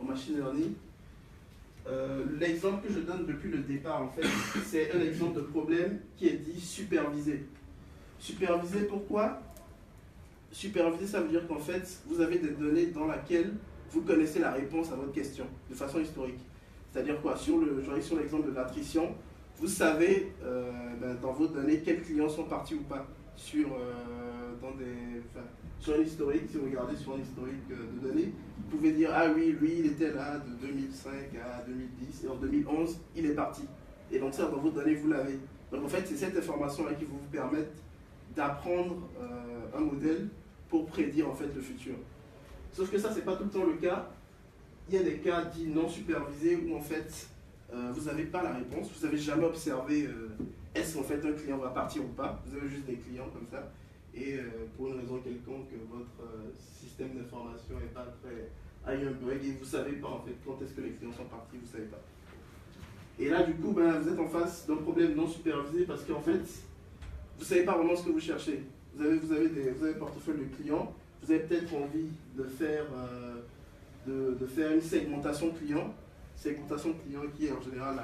en machine learning. L'exemple que je donne depuis le départ, en fait, c'est un exemple de problème qui est dit supervisé. Supervisé, pourquoi? Supervisé, ça veut dire qu'en fait, vous avez des données dans lesquelles vous connaissez la réponse à votre question, de façon historique. C'est-à-dire quoi? Sur l'exemple de l'attrition, vous savez dans vos données quels clients sont partis ou pas sur un historique. Si vous regardez sur un historique de données, vous pouvez dire ah oui, lui il était là de 2005 à 2010 et en 2011 il est parti. Et donc ça dans vos données vous l'avez. Donc en fait c'est cette information là qui vous permet d'apprendre un modèle pour prédire en fait le futur. Sauf que ça c'est pas tout le temps le cas. Il y a des cas dits non supervisés où en fait vous n'avez pas la réponse, vous n'avez jamais observé est-ce qu'en fait un client va partir ou pas. Vous avez juste des clients comme ça. Et pour une raison quelconque, votre système d'information n'est pas très... a eu un bug et vous ne savez pas en fait quand est-ce que les clients sont partis, vous ne savez pas. Et là du coup, vous êtes en face d'un problème non supervisé parce qu'en fait, vous ne savez pas vraiment ce que vous cherchez. Vous avez un portefeuille de clients, vous avez peut-être envie de faire une segmentation client. Segmentation client qui est en général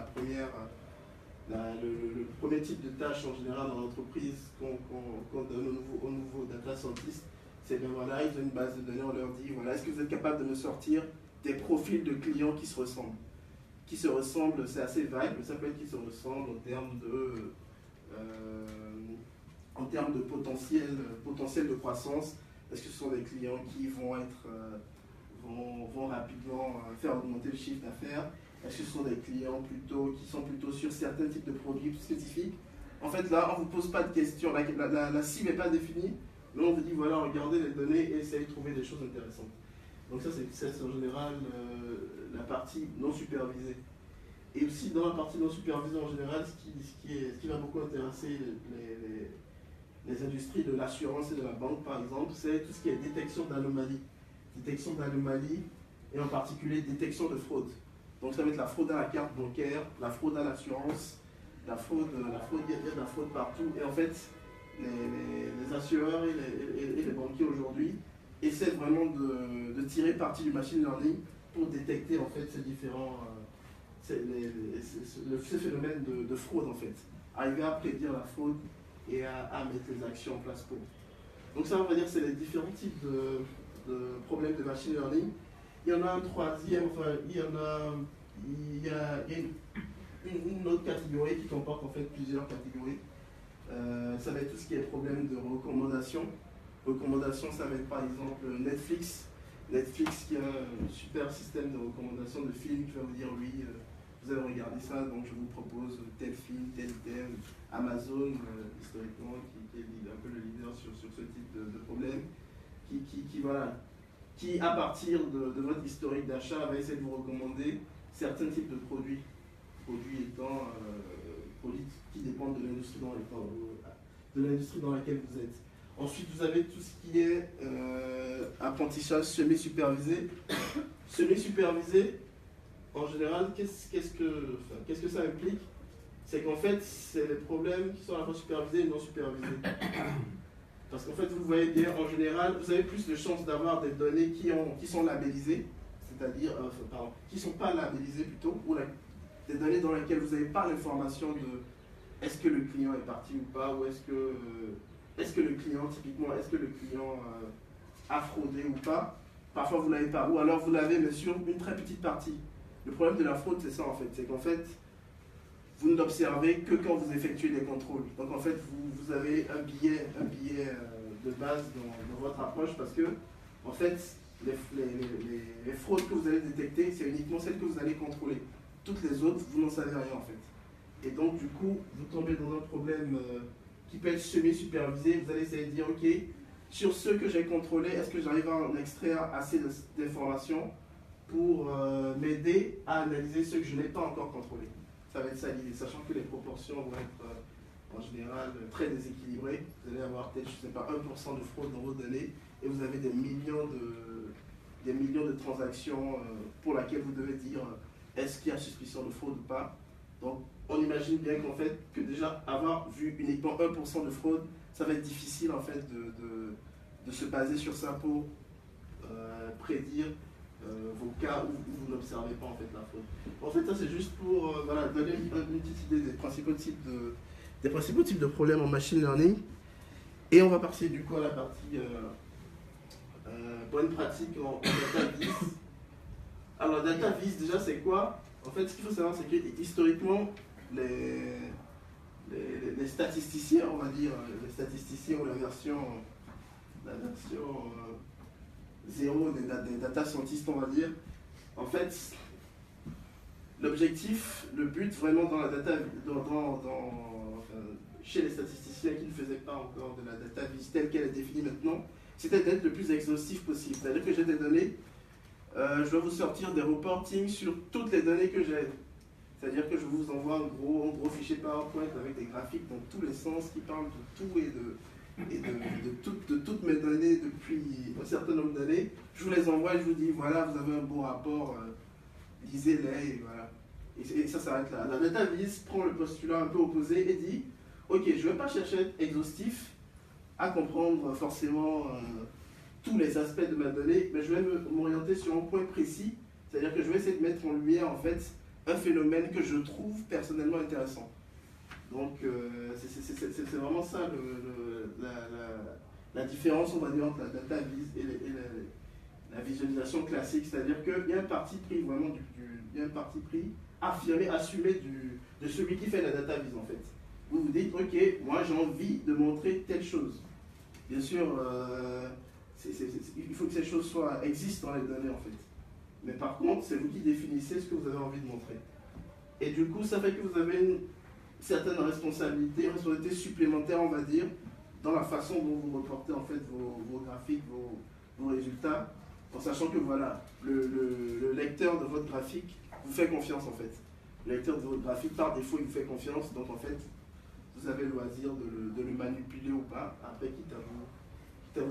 le premier type de tâche en général dans l'entreprise qu'on donne aux nouveaux data scientists, c'est voilà, ils ont une base de données, on leur dit voilà, est-ce que vous êtes capable de me sortir des profils de clients qui se ressemblent? Qui se ressemblent, c'est assez vague, mais ça peut être qui se ressemblent en termes de potentiel de croissance. Est-ce que ce sont des clients qui vont rapidement faire augmenter le chiffre d'affaires? Est-ce que ce sont des clients qui sont plutôt sur certains types de produits spécifiques? En fait, là, on ne vous pose pas de questions. La cible n'est pas définie, mais on vous dit, voilà, regardez les données et essayez de trouver des choses intéressantes. Donc ça, c'est en général la partie non supervisée. Et aussi, dans la partie non supervisée, en général, ce qui va beaucoup intéresser les industries de l'assurance et de la banque, par exemple, c'est tout ce qui est détection d'anomalies. Détection d'anomalies et en particulier détection de fraude. Donc ça va être la fraude à la carte bancaire, la fraude à l'assurance, il y a de la fraude partout. Et en fait, les assureurs et les banquiers aujourd'hui essaient vraiment de tirer parti du machine learning pour détecter en fait ces différents, ce phénomène de fraude en fait. Arriver à prédire la fraude et à mettre les actions en place pour. Donc ça on va dire c'est les différents types de problèmes de machine learning. Il y en a un troisième, enfin, il y a une autre catégorie qui comporte en fait plusieurs catégories. Ça va être tout ce qui est problème de recommandation. Recommandation, ça va être par exemple Netflix. Netflix qui a un super système de recommandation de films qui va vous dire oui, vous avez regardé ça, donc je vous propose tel film, tel thème. Amazon, historiquement, qui est un peu le leader sur ce type de problème, qui à partir de votre historique d'achat va essayer de vous recommander certains types de produits étant produits qui dépendent de l'industrie dans laquelle vous êtes. Ensuite, vous avez tout ce qui est apprentissage semi-supervisé. Semi-supervisé, en général, qu'est-ce que ça implique? C'est qu'en fait, c'est les problèmes qui sont à la fois supervisés et non supervisés. Parce qu'en fait, vous voyez bien, en général, vous avez plus de chances d'avoir des données qui sont labellisées, c'est-à-dire, qui ne sont pas labellisées plutôt, ou des données dans lesquelles vous n'avez pas l'information de est-ce que le client est parti ou pas, ou est-ce que le client, typiquement, a fraudé ou pas. Parfois, vous ne l'avez pas, ou alors vous l'avez, mais sur une très petite partie. Le problème de la fraude, c'est ça en fait, c'est qu'en fait, vous ne l'observez que quand vous effectuez des contrôles. Donc en fait, vous avez un biais de base dans votre approche parce que, en fait, les fraudes que vous allez détecter, c'est uniquement celles que vous allez contrôler. Toutes les autres, vous n'en savez rien en fait. Et donc du coup, vous tombez dans un problème qui peut être semi-supervisé. Vous allez essayer de dire, ok, sur ceux que j'ai contrôlés, est-ce que j'arrive à en extraire assez d'informations pour m'aider à analyser ce que je n'ai pas encore contrôlé. Ça va être ça l'idée, sachant que les proportions vont être en général très déséquilibrées. Vous allez avoir peut-être, je ne sais pas, 1% de fraude dans vos données et vous avez des millions de transactions pour lesquelles vous devez dire est-ce qu'il y a suspicion de fraude ou pas. Donc on imagine bien qu'en fait, que déjà avoir vu uniquement 1% de fraude, ça va être difficile en fait de se baser sur ça pour prédire vos cas où vous n'observez pas en fait la fraude. En fait, ça c'est juste pour voilà, donner une petite idée des principaux types de problèmes en machine learning. Et on va passer du coup à la partie bonne pratique en data vis. Alors data vis déjà c'est quoi? En fait, ce qu'il faut savoir c'est que historiquement les statisticiens, on va dire, les statisticiens ou la version 0 des data scientists, on va dire, en fait, l'objectif, le but vraiment dans la data, chez les statisticiens qui ne faisaient pas encore de la data vis telle qu'elle est définie maintenant, c'était d'être le plus exhaustif possible. C'est-à-dire que j'ai des données, je dois vous sortir des reportings sur toutes les données que j'ai. C'est-à-dire que je vous envoie un gros fichier PowerPoint avec des graphiques dans tous les sens qui parlent de tout et de toutes mes données depuis un certain nombre d'années. Je vous les envoie et je vous dis, voilà, vous avez un beau rapport, lisez-les, et voilà. Et ça s'arrête là. La data vis prend le postulat un peu opposé et dit, ok, je ne vais pas chercher à être exhaustif, à comprendre forcément tous les aspects de ma donnée, mais je vais m'orienter sur un point précis, c'est-à-dire que je vais essayer de mettre en lumière en fait un phénomène que je trouve personnellement intéressant. Donc c'est vraiment ça la différence, on va dire, entre la data vis et la visualisation classique, c'est-à-dire qu'il y a un parti pris vraiment il y a un parti pris affirmé, assumé de celui qui fait la data vis en fait. Vous vous dites, ok, moi j'ai envie de montrer telle chose. Bien sûr, il faut que ces choses existent dans les données en fait. Mais par contre, c'est vous qui définissez ce que vous avez envie de montrer. Et du coup, ça fait que vous avez une certaine responsabilité supplémentaire, on va dire, dans la façon dont vous reportez en fait vos graphiques, vos résultats, en sachant que voilà, le lecteur de votre graphique vous fait confiance en fait. Le lecteur de votre graphique, par défaut, il vous fait confiance, donc en fait, vous avez le loisir de le manipuler ou pas, après quitte à vous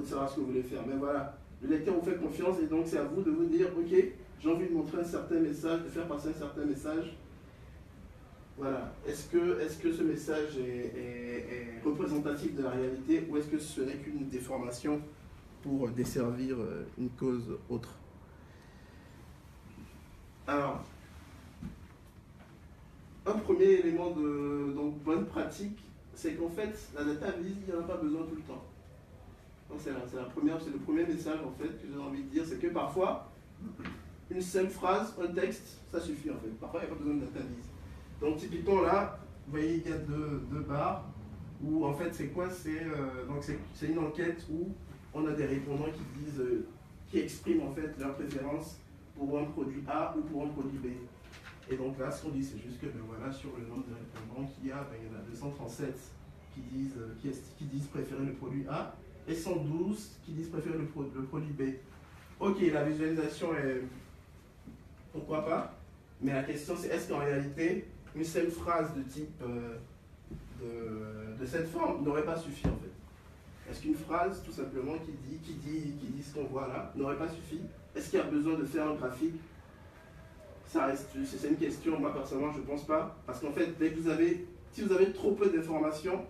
de savoir ce que vous voulez faire. Mais voilà, le lecteur vous fait confiance et donc c'est à vous de vous dire, ok, j'ai envie de montrer un certain message, de faire passer un certain message. Voilà, est-ce que ce message est représentatif de la réalité ou est-ce que ce n'est qu'une déformation pour desservir une cause autre? Alors, un premier élément de bonne pratique, c'est qu'en fait, la data vis, il n'y en a pas besoin tout le temps. C'est le premier message en fait que j'ai envie de dire, c'est que parfois, une seule phrase, un texte, ça suffit en fait. Parfois, il n'y a pas besoin de data vis. Donc typiquement là, vous voyez, il y a deux barres où en fait c'est quoi? C'est une enquête où on a des répondants qui expriment en fait leur préférence pour un produit A ou pour un produit B. Et donc là, ce qu'on dit, c'est juste que voilà, sur le nombre de répondants qu'il y a, il y en a 237 qui disent préférer le produit A et 112 qui disent préférer le produit B. Ok, la visualisation est pourquoi pas, mais la question c'est est-ce qu'en réalité une seule phrase de type de cette forme n'aurait pas suffi en fait? Est-ce qu'une phrase tout simplement qui dit ce qu'on voit là n'aurait pas suffi? Est-ce qu'il y a besoin de faire un graphique? Ça reste, c'est une question, moi personnellement je ne pense pas, parce qu'en fait si vous avez trop peu d'informations,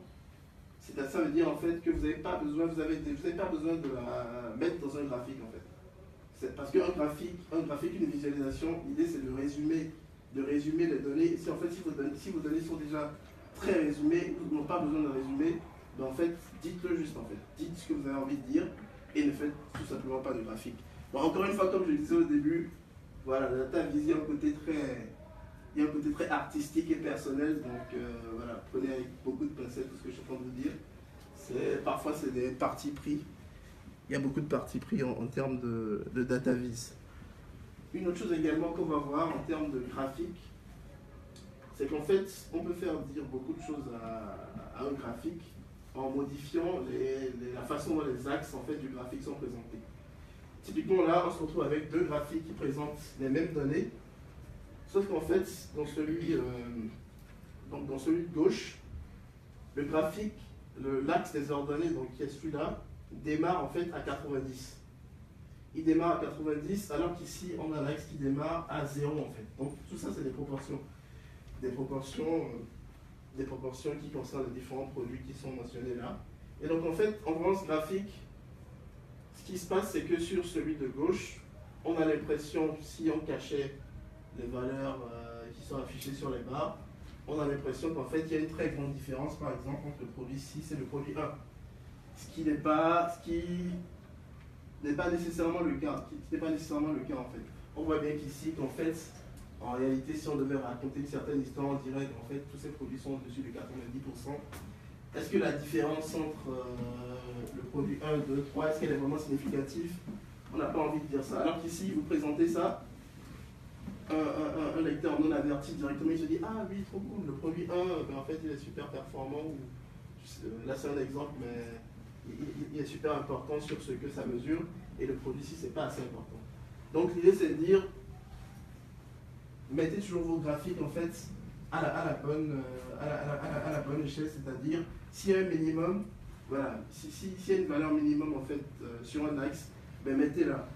ça veut dire en fait que vous n'avez pas besoin, de la mettre dans un graphique en fait. Parce qu'un graphique, une visualisation, l'idée c'est de résumer les données. Et si en fait si vos données sont déjà très résumées, ou n'ont pas besoin de résumer, ben en fait dites-le juste en fait. Dites ce que vous avez envie de dire et ne faites tout simplement pas de graphique. Bon, encore une fois, comme je le disais au début, voilà, la data vis, il y a un côté très artistique et personnel, donc voilà, prenez avec beaucoup de pincettes tout ce que je suis en train de vous dire. Parfois c'est des partis pris. Il y a beaucoup de partis pris en termes de data vis. Une autre chose également qu'on va voir en termes de graphique, c'est qu'en fait, on peut faire dire beaucoup de choses à un graphique en modifiant la façon dont les axes en fait, du graphique sont présentés. typiquement là, on se retrouve avec deux graphiques qui présentent les mêmes données, sauf qu'en fait, dans celui de gauche, le graphique, l'axe des ordonnées, donc qui est celui-là, démarre en fait à 90. Il démarre à 90, alors qu'ici, on a l'axe qui démarre à 0 en fait. Donc tout ça, c'est des proportions. Des proportions qui concernent les différents produits qui sont mentionnés là. Et donc en fait, en voyant ce graphique, ce qui se passe, c'est que sur celui de gauche, on a l'impression, si on cachait les valeurs qui sont affichées sur les barres, on a l'impression qu'en fait, il y a une très grande différence, par exemple, entre le produit 6 et le produit 1. Ce qui n'est pas nécessairement le cas. En fait. On voit bien qu'ici, qu'en fait, en réalité, si on devait raconter une certaine histoire, on dirait qu'en fait, tous ces produits sont au-dessus de 90%. Est-ce que la différence entre le produit 1, 2, 3, est-ce qu'elle est vraiment significative? On n'a pas envie de dire ça. Alors qu'ici, vous présentez ça, un lecteur non averti directement, il se dit « Ah oui, trop cool, le produit 1, ben, en fait, il est super performant. » Là, c'est un exemple, mais il est super important sur ce que ça mesure. Et le produit 6, c'est pas assez important. Donc, l'idée, c'est de dire, mettez toujours vos graphiques, en fait, à la bonne échelle, c'est-à-dire, s'il y a un minimum, voilà, s'il y a une valeur minimum, en fait, sur un axe, ben, mettez-la.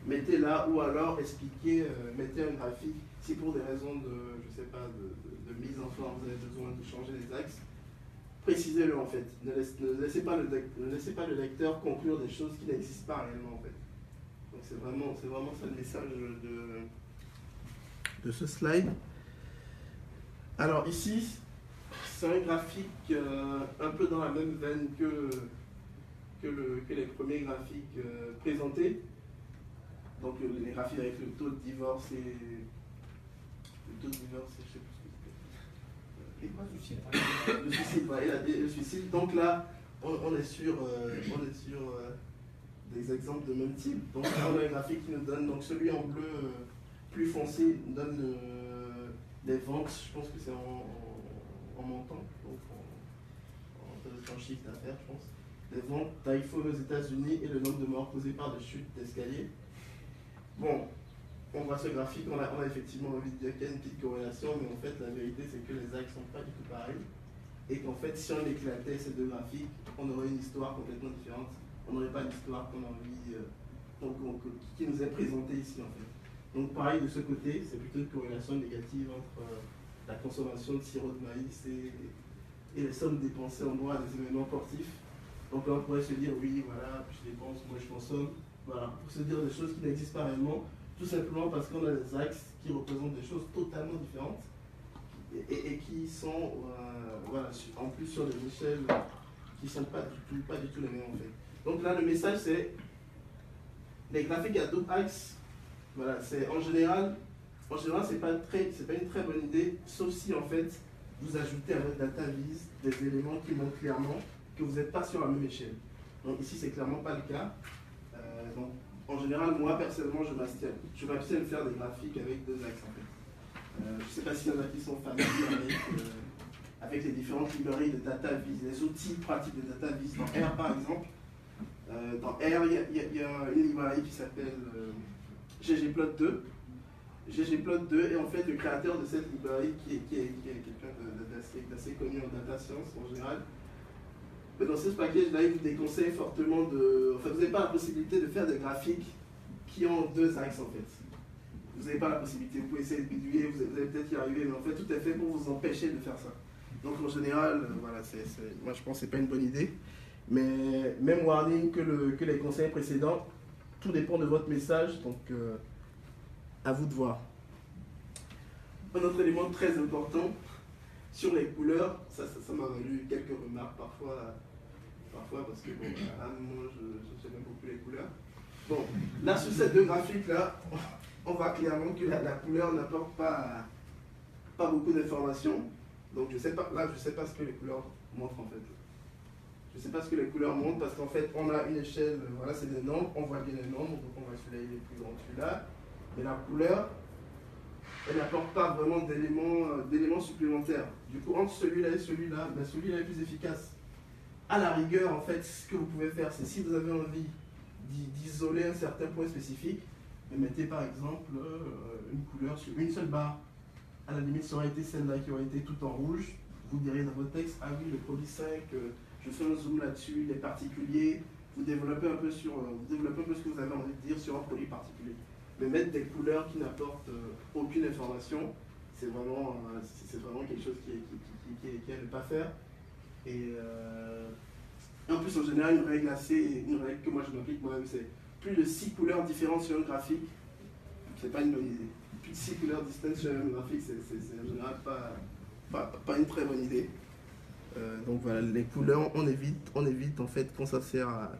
Mettez-la, ou alors expliquez, mettez un graphique, si pour des raisons de, je sais pas, de mise en forme, vous avez besoin de changer les axes, précisez-le en fait. Ne laissez pas le lecteur conclure des choses qui n'existent pas réellement en fait. Donc c'est vraiment ça le message de ce slide. Alors ici, c'est un graphique un peu dans la même veine que les premiers graphiques présentés. Donc les graphiques avec le taux de divorce et je sais plus ce que c'était. Le suicide, voilà, le suicide. Donc là, on est sur des exemples de même type. Donc là, on a un graphique qui nous donne, donc celui en bleu plus foncé nous donne les ventes, je pense que c'est en montant, donc en chiffre d'affaires, je pense. Les ventes d'iPhone aux États-Unis et le nombre de morts causés par des chutes d'escalier. Bon, on voit ce graphique, on a effectivement envie de dire qu'il y a une petite corrélation, mais en fait, la vérité, c'est que les axes ne sont pas du tout pareils. Et qu'en fait, si on éclatait ces deux graphiques, on aurait une histoire complètement différente. On n'aurait pas l'histoire qu'on a envie, qui nous est présentée ici, en fait. Donc, pareil, de ce côté, c'est plutôt une corrélation négative entre la consommation de sirop de maïs et les sommes dépensées en droit à des événements sportifs. Donc là, on pourrait se dire, oui, voilà, puis je dépense, moi je consomme. Voilà, pour se dire des choses qui n'existent pas réellement, tout simplement parce qu'on a des axes qui représentent des choses totalement différentes et qui sont, voilà, en plus sur des échelles qui ne sont pas du tout les mêmes en fait. Donc là, le message c'est, les graphiques à double axe, voilà, c'est en général, c'est pas une très bonne idée, sauf si en fait, vous ajoutez à votre data vise des éléments qui montrent clairement que vous n'êtes pas sur la même échelle. Donc ici, c'est clairement pas le cas. Donc, en général, moi personnellement, je m'abstiens de faire des graphiques avec deux axes en fait. Je ne sais pas s'il y en a qui sont familiers avec les différentes librairies de data vise, les outils pratiques de data vise. Dans R par exemple, dans R, il y a une librairie qui s'appelle ggplot2. ggplot2 est en fait le créateur de cette librairie qui est quelqu'un d'assez connu en data science en général. Mais dans ce package-là, il vous déconseille fortement de... Enfin, vous n'avez pas la possibilité de faire des graphiques qui ont deux axes en fait. Vous n'avez pas la possibilité, vous pouvez essayer de bidouiller, vous allez peut-être y arriver, mais en fait, tout est fait pour vous empêcher de faire ça. Donc en général, voilà, moi je pense que ce n'est pas une bonne idée. Mais même warning que les conseils précédents, tout dépend de votre message, donc à vous de voir. Un autre élément très important, sur les couleurs, ça m'a valu quelques remarques parfois parce que bon, à un moment j'aime beaucoup les couleurs. Bon, là sur ces deux graphiques-là, on voit clairement que la couleur n'apporte pas beaucoup d'informations. Donc je sais pas ce que les couleurs montrent en fait. Je ne sais pas ce que les couleurs montrent parce qu'en fait on a une échelle, voilà c'est des nombres, on voit bien les nombres, donc on va celui-là il est plus grand que celui-là. Mais la couleur, elle n'apporte pas vraiment d'éléments supplémentaires. Du coup, entre celui-là et celui-là, ben celui-là est plus efficace. À la rigueur, en fait, ce que vous pouvez faire, c'est si vous avez envie d'isoler un certain point spécifique, mais mettez par exemple une couleur sur une seule barre. À la limite, ça aurait été celle-là qui aurait été tout en rouge. Vous direz dans votre texte, ah oui, le produit 5, je fais un zoom là-dessus, il est particulier. Vous développez un peu ce que vous avez envie de dire sur un produit particulier. Mais mettre des couleurs qui n'apportent aucune information, c'est vraiment quelque chose qui est à ne pas faire. Et en plus, en général, une règle que moi je m'applique moi-même, c'est plus de 6 couleurs différentes sur un graphique, c'est pas une bonne idée. Plus de 6 couleurs distinctes sur un graphique, c'est en général pas une très bonne idée. Donc voilà, les couleurs, on évite en fait quand ça sert à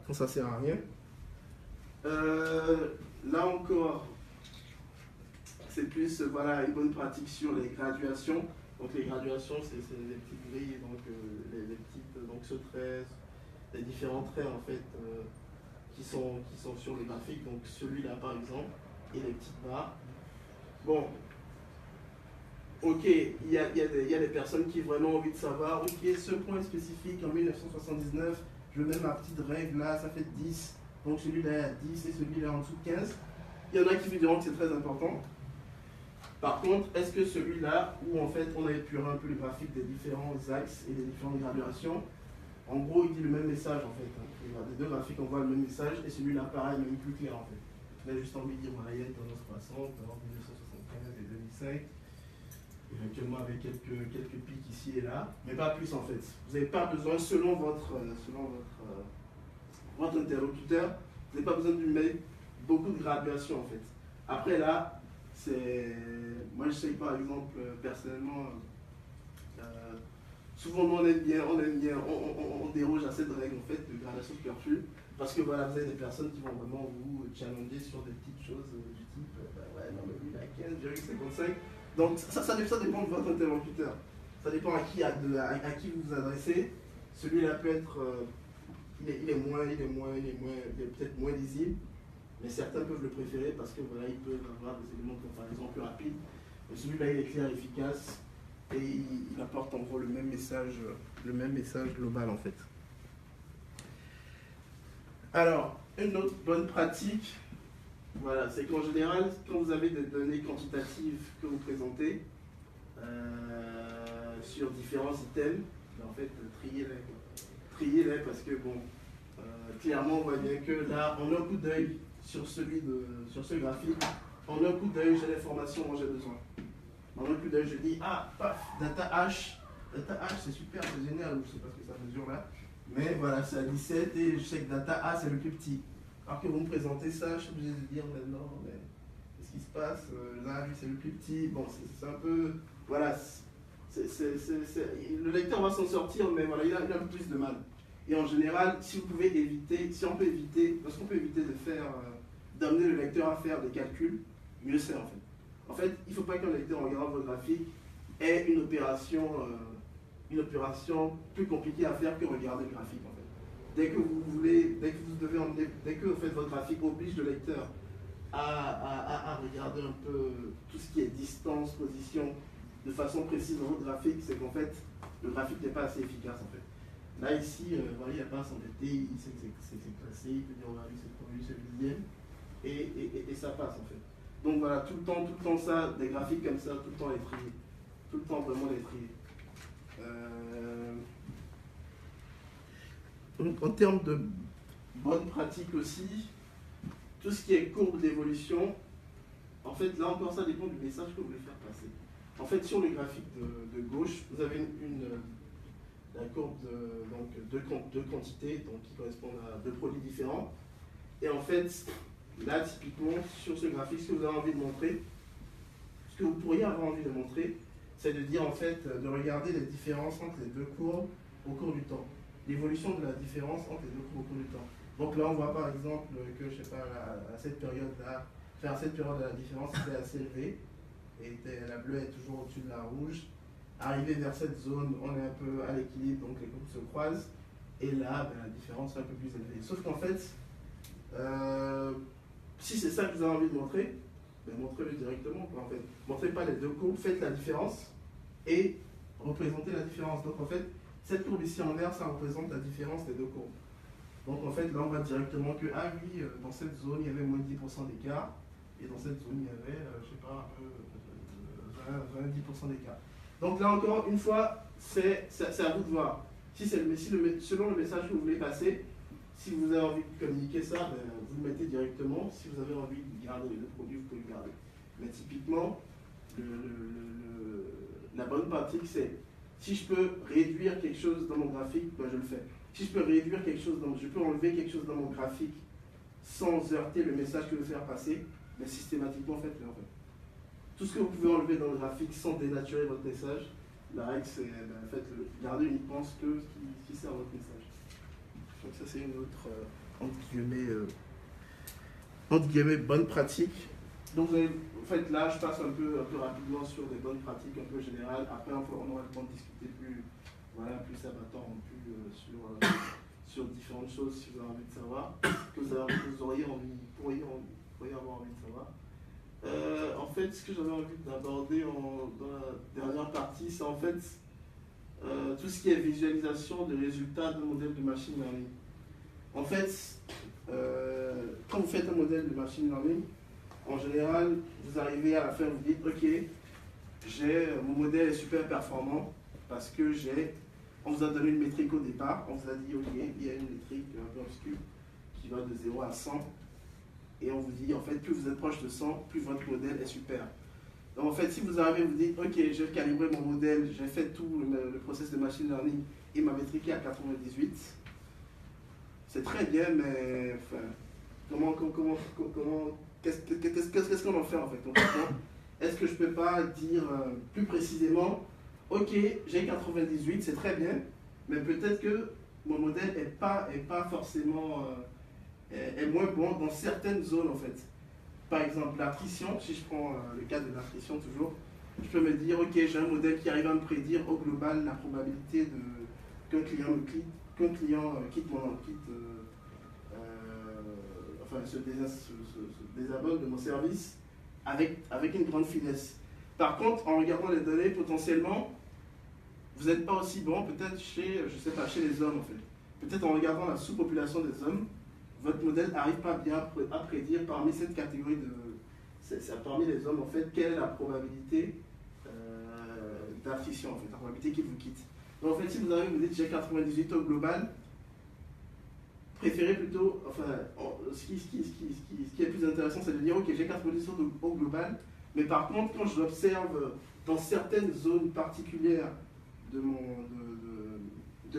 rien. Là encore, c'est plus voilà, une bonne pratique sur les graduations. Donc les graduations, c'est les petites grilles, donc les petites ce trait, les différents traits en fait qui sont sur les graphiques. Donc celui-là par exemple et les petites barres. Bon. Ok, il y a des personnes qui ont vraiment envie de savoir, ok, ce point spécifique en 1979, je mets ma petite règle là, ça fait 10, donc celui-là est à 10 et celui-là est en dessous de 15. Il y en a qui vous diront que c'est très important. Par contre, est-ce que celui-là, où en fait on a épuré un peu le graphique des différents axes et des différentes graduations, en gros il dit le même message en fait. Les deux graphiques envoient le même message et celui-là pareil, même plus clair en fait. Vous avez juste envie de dire, voilà, il y a une tendance croissante en 1975 et 2005. Éventuellement avec quelques pics ici et là, mais pas plus en fait. Vous n'avez pas besoin, selon votre interlocuteur, vous n'avez pas besoin de lui mettre beaucoup de graduation en fait. Après là, moi je sais que par exemple, personnellement, souvent on aime bien, on déroge à cette règle en fait de gradation superflue, parce que voilà, vous avez des personnes qui vont vraiment vous challenger sur des petites choses du type, ouais, non mais lui il a 15,55. Donc ça dépend de votre interlocuteur. Ça dépend à qui vous vous adressez. Celui-là peut être, il est peut-être moins lisible, mais certains peuvent le préférer parce que voilà, ils peuvent avoir des éléments de comparaison plus rapides. Et celui-là, il est clair, efficace et il apporte en gros le même message global en fait. Alors, une autre bonne pratique. Voilà, c'est qu'en général, quand vous avez des données quantitatives que vous présentez sur différents items, en fait, triez-les parce que bon, clairement, on voit bien que là, en un coup d'œil sur ce graphique, en un coup d'œil, j'ai l'information dont j'ai besoin. En un coup d'œil, je dis, ah, paf, data H, c'est super, c'est génial, je ne sais pas ce que ça mesure là, mais voilà, c'est à 17 et je sais que data A, c'est le plus petit. Alors que vous me présentez ça, je suis obligé de dire maintenant, mais qu'est-ce qui se passe? Là, lui, c'est le plus petit. Bon, c'est un peu. Voilà. Le lecteur va s'en sortir, mais voilà, il a un peu plus de mal. Et en général, si on peut éviter d'amener le lecteur à faire des calculs, mieux c'est en fait. En fait, il ne faut pas qu'un lecteur, en regardant votre graphique, ait une opération plus compliquée à faire que regarder le graphique en fait. Dès que votre graphique oblige le lecteur à regarder un peu tout ce qui est distance, position, de façon précise dans votre graphique, c'est qu'en fait, le graphique n'est pas assez efficace en fait. Là ici, voilà, il n'y a pas à s'embêter, il sait que c'est classé, il peut dire voilà, lui c'est le premier, c'est le deuxième, et ça passe en fait. Donc voilà, tout le temps ça, des graphiques comme ça, tout le temps les trier. Tout le temps vraiment les trier. En termes de bonnes pratiques aussi, tout ce qui est courbe d'évolution, en fait, là encore, ça dépend du message que vous voulez faire passer. En fait, sur le graphique de gauche, vous avez la courbe de deux quantités donc, qui correspondent à deux produits différents. Et en fait, là, typiquement, sur ce graphique, ce que vous avez envie de montrer, ce que vous pourriez avoir envie de montrer, c'est de dire, en fait, de regarder les différences entre les deux courbes au cours du temps. L'évolution de la différence entre les deux courbes au cours du temps. Donc là, on voit par exemple que, je sais pas, à cette période-là, la différence était assez élevée, et la bleue est toujours au-dessus de la rouge. Arrivé vers cette zone, on est un peu à l'équilibre, donc les courbes se croisent, et là, la différence est un peu plus élevée. Sauf qu'en fait, si c'est ça que vous avez envie de montrer, montrez-le directement. En fait. Montrez pas les deux courbes, faites la différence, et représentez la différence. Donc en fait, cette courbe ici en vert, ça représente la différence des deux courbes. Donc en fait, là, on voit directement que, ah oui, dans cette zone, il y avait moins de 10% d'écart, et dans cette zone, il y avait, je sais pas, 20-10% d'écart. Donc là, encore une fois, c'est à vous de voir. Selon le message que vous voulez passer, si vous avez envie de communiquer ça, ben, vous le mettez directement. Si vous avez envie de garder le produit, vous pouvez le garder. Mais typiquement, la bonne pratique, c'est si je peux réduire quelque chose dans mon graphique, ben je le fais. Si je peux réduire quelque chose, je peux enlever quelque chose dans mon graphique sans heurter le message que je veux faire passer, mais systématiquement faites-le en fait. Tout ce que vous pouvez enlever dans le graphique sans dénaturer votre message, la règle c'est faites-le. Gardez uniquement ce qui sert à votre message. Donc ça c'est une autre entre guillemets bonne pratique. Donc en fait là je passe un peu rapidement sur des bonnes pratiques un peu générales. Après on aura le temps de discuter plus abattant, plus sur différentes choses si vous avez envie de savoir, que vous pourriez avoir envie de savoir. En fait, ce que j'avais envie d'aborder dans la dernière partie, c'est en fait tout ce qui est visualisation des résultats de modèles de machine learning. En fait, quand vous faites un modèle de machine learning, en général, vous arrivez à la fin, vous dites, ok, mon modèle est super performant parce que on vous a donné une métrique au départ, on vous a dit, ok, il y a une métrique un peu obscure qui va de 0 à 100. Et on vous dit, en fait, plus vous êtes proche de 100, plus votre modèle est super. Donc, en fait, si vous arrivez, vous dites, ok, j'ai calibré mon modèle, j'ai fait tout le process de machine learning et ma métrique est à 98, c'est très bien, mais enfin, qu'est-ce qu'on en fait en fait concrètement? Est-ce que je peux pas dire plus précisément, ok, j'ai 98, c'est très bien, mais peut-être que mon modèle n'est pas forcément... est moins bon dans certaines zones en fait. Par exemple, l'attrition, si je prends le cas de l'attrition toujours, je peux me dire, ok, j'ai un modèle qui arrive à me prédire au global la probabilité qu'un client se désabonne de mon service avec une grande finesse. Par contre, en regardant les données, potentiellement, vous n'êtes pas aussi bon peut-être chez les hommes en fait. Peut-être en regardant la sous-population des hommes, votre modèle n'arrive pas bien à prédire parmi cette catégorie parmi les hommes, en fait, quelle est la probabilité d'attrition, en fait, la probabilité qu'ils vous quittent. Donc, en fait, si vous avez, vous dites j'ai 98 au global, préférez plutôt, ce qui est plus intéressant, c'est de dire, ok, j'ai 98 au global, mais par contre, quand je l'observe dans certaines zones particulières de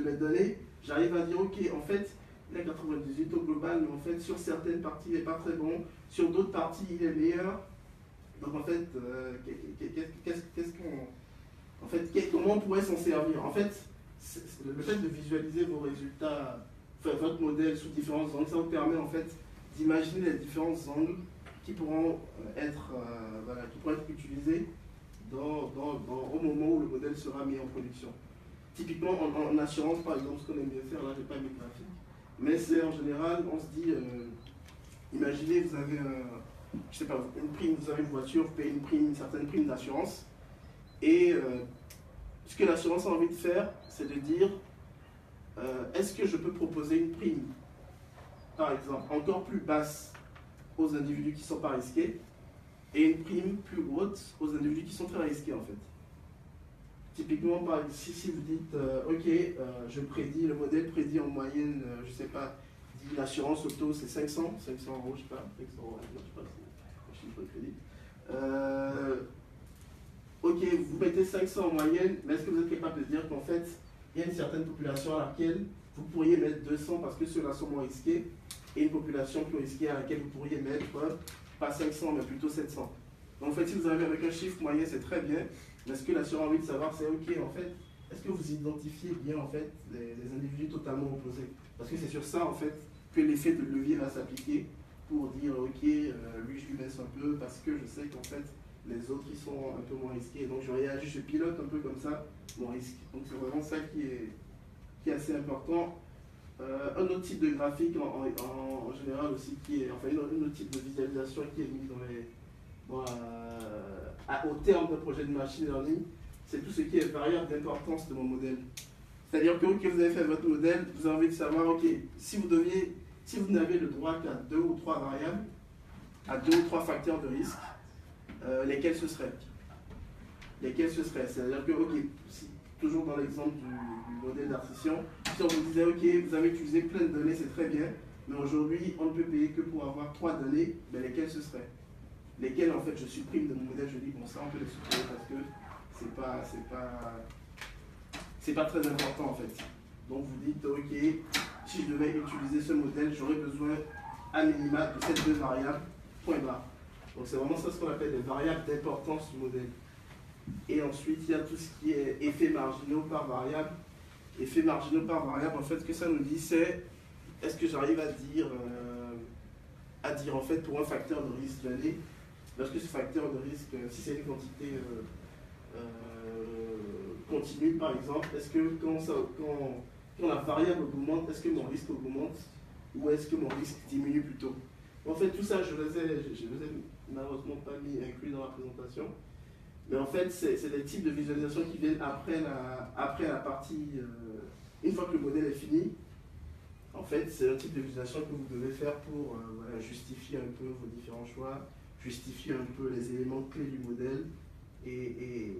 mes données, j'arrive à dire, ok, en fait, il est 98 au global, mais en fait, sur certaines parties, il n'est pas très bon. Sur d'autres parties, il est meilleur. Donc, en fait, comment on pourrait s'en servir? En fait, le fait de visualiser vos résultats, votre modèle sous différents angles, ça vous permet, en fait, d'imaginer les différents angles qui pourront être utilisés au moment où le modèle sera mis en production. Typiquement, en assurance, par exemple, ce qu'on aime bien faire, là, je n'ai pas mes graphiques. Mais c'est en général, on se dit, imaginez, vous avez une prime, vous avez une voiture, vous payez une certaine prime d'assurance. Et ce que l'assurance a envie de faire, c'est de dire, est-ce que je peux proposer une prime, par exemple, encore plus basse aux individus qui ne sont pas risqués, et une prime plus haute aux individus qui sont très risqués en fait. Typiquement, si vous dites, ok, le modèle prédit en moyenne, je ne sais pas, dit l'assurance auto c'est 500 euros, je ne sais pas, 500 euros, je ne sais pas, c'est un chiffre de crédit. Ok, vous mettez 500 en moyenne, mais est-ce que vous êtes capable de dire qu'en fait, il y a une certaine population à laquelle vous pourriez mettre 200 parce que ceux-là sont moins risqués, et une population plus risquée à laquelle vous pourriez mettre, pas 500, mais plutôt 700. Donc en fait, si vous arrivez avec un chiffre moyen, c'est très bien. Mais ce que l'assureur a envie de savoir, c'est ok, en fait, est-ce que vous identifiez bien en fait les individus totalement opposés? Parce que c'est sur ça en fait que l'effet de levier va s'appliquer pour dire ok, lui je lui laisse un peu parce que je sais qu'en fait les autres ils sont un peu moins risqués. Donc je réagis, je pilote un peu comme ça mon risque. Donc c'est vraiment ça qui est assez important. Un autre type de graphique en général aussi un autre type de visualisation qui est mis au terme d'un projet de machine learning, c'est tout ce qui est variable d'importance de mon modèle. C'est-à-dire que ok, vous avez fait votre modèle, vous avez envie de savoir, ok, si vous n'avez le droit qu'à 2 ou 3 variables, à 2 ou 3 facteurs de risque, lesquels ce seraient? Lesquels ce seraient? C'est-à-dire que, ok, toujours dans l'exemple du modèle d'attrition, si on vous disait, ok, vous avez utilisé plein de données, c'est très bien, mais aujourd'hui, on ne peut payer que pour avoir 3 données, mais lesquelles ce seraient? Lesquelles, en fait, je supprime de mon modèle, je dis, bon, ça, on peut les supprimer parce que c'est pas très important, en fait. Donc, vous dites, ok, si je devais utiliser ce modèle, j'aurais besoin, à minima, de ces 2 variables, point barre. Donc, c'est vraiment ça ce qu'on appelle les variables d'importance du modèle. Et ensuite, il y a tout ce qui est effets marginaux par variable. Effets marginaux par variable, en fait, ce que ça nous dit, c'est est-ce que j'arrive à dire en fait, pour un facteur de risque donné, lorsque ce facteur de risque, si c'est une quantité continue, par exemple, est-ce que quand la variable augmente, est-ce que mon risque augmente ou est-ce que mon risque diminue plutôt? En fait, tout ça, je ne les ai malheureusement pas inclus dans la présentation. Mais en fait, c'est des types de visualisation qui viennent après la partie, une fois que le modèle est fini. En fait, c'est un type de visualisation que vous devez faire pour voilà, justifier un peu vos différents choix, justifier un peu les éléments clés du modèle et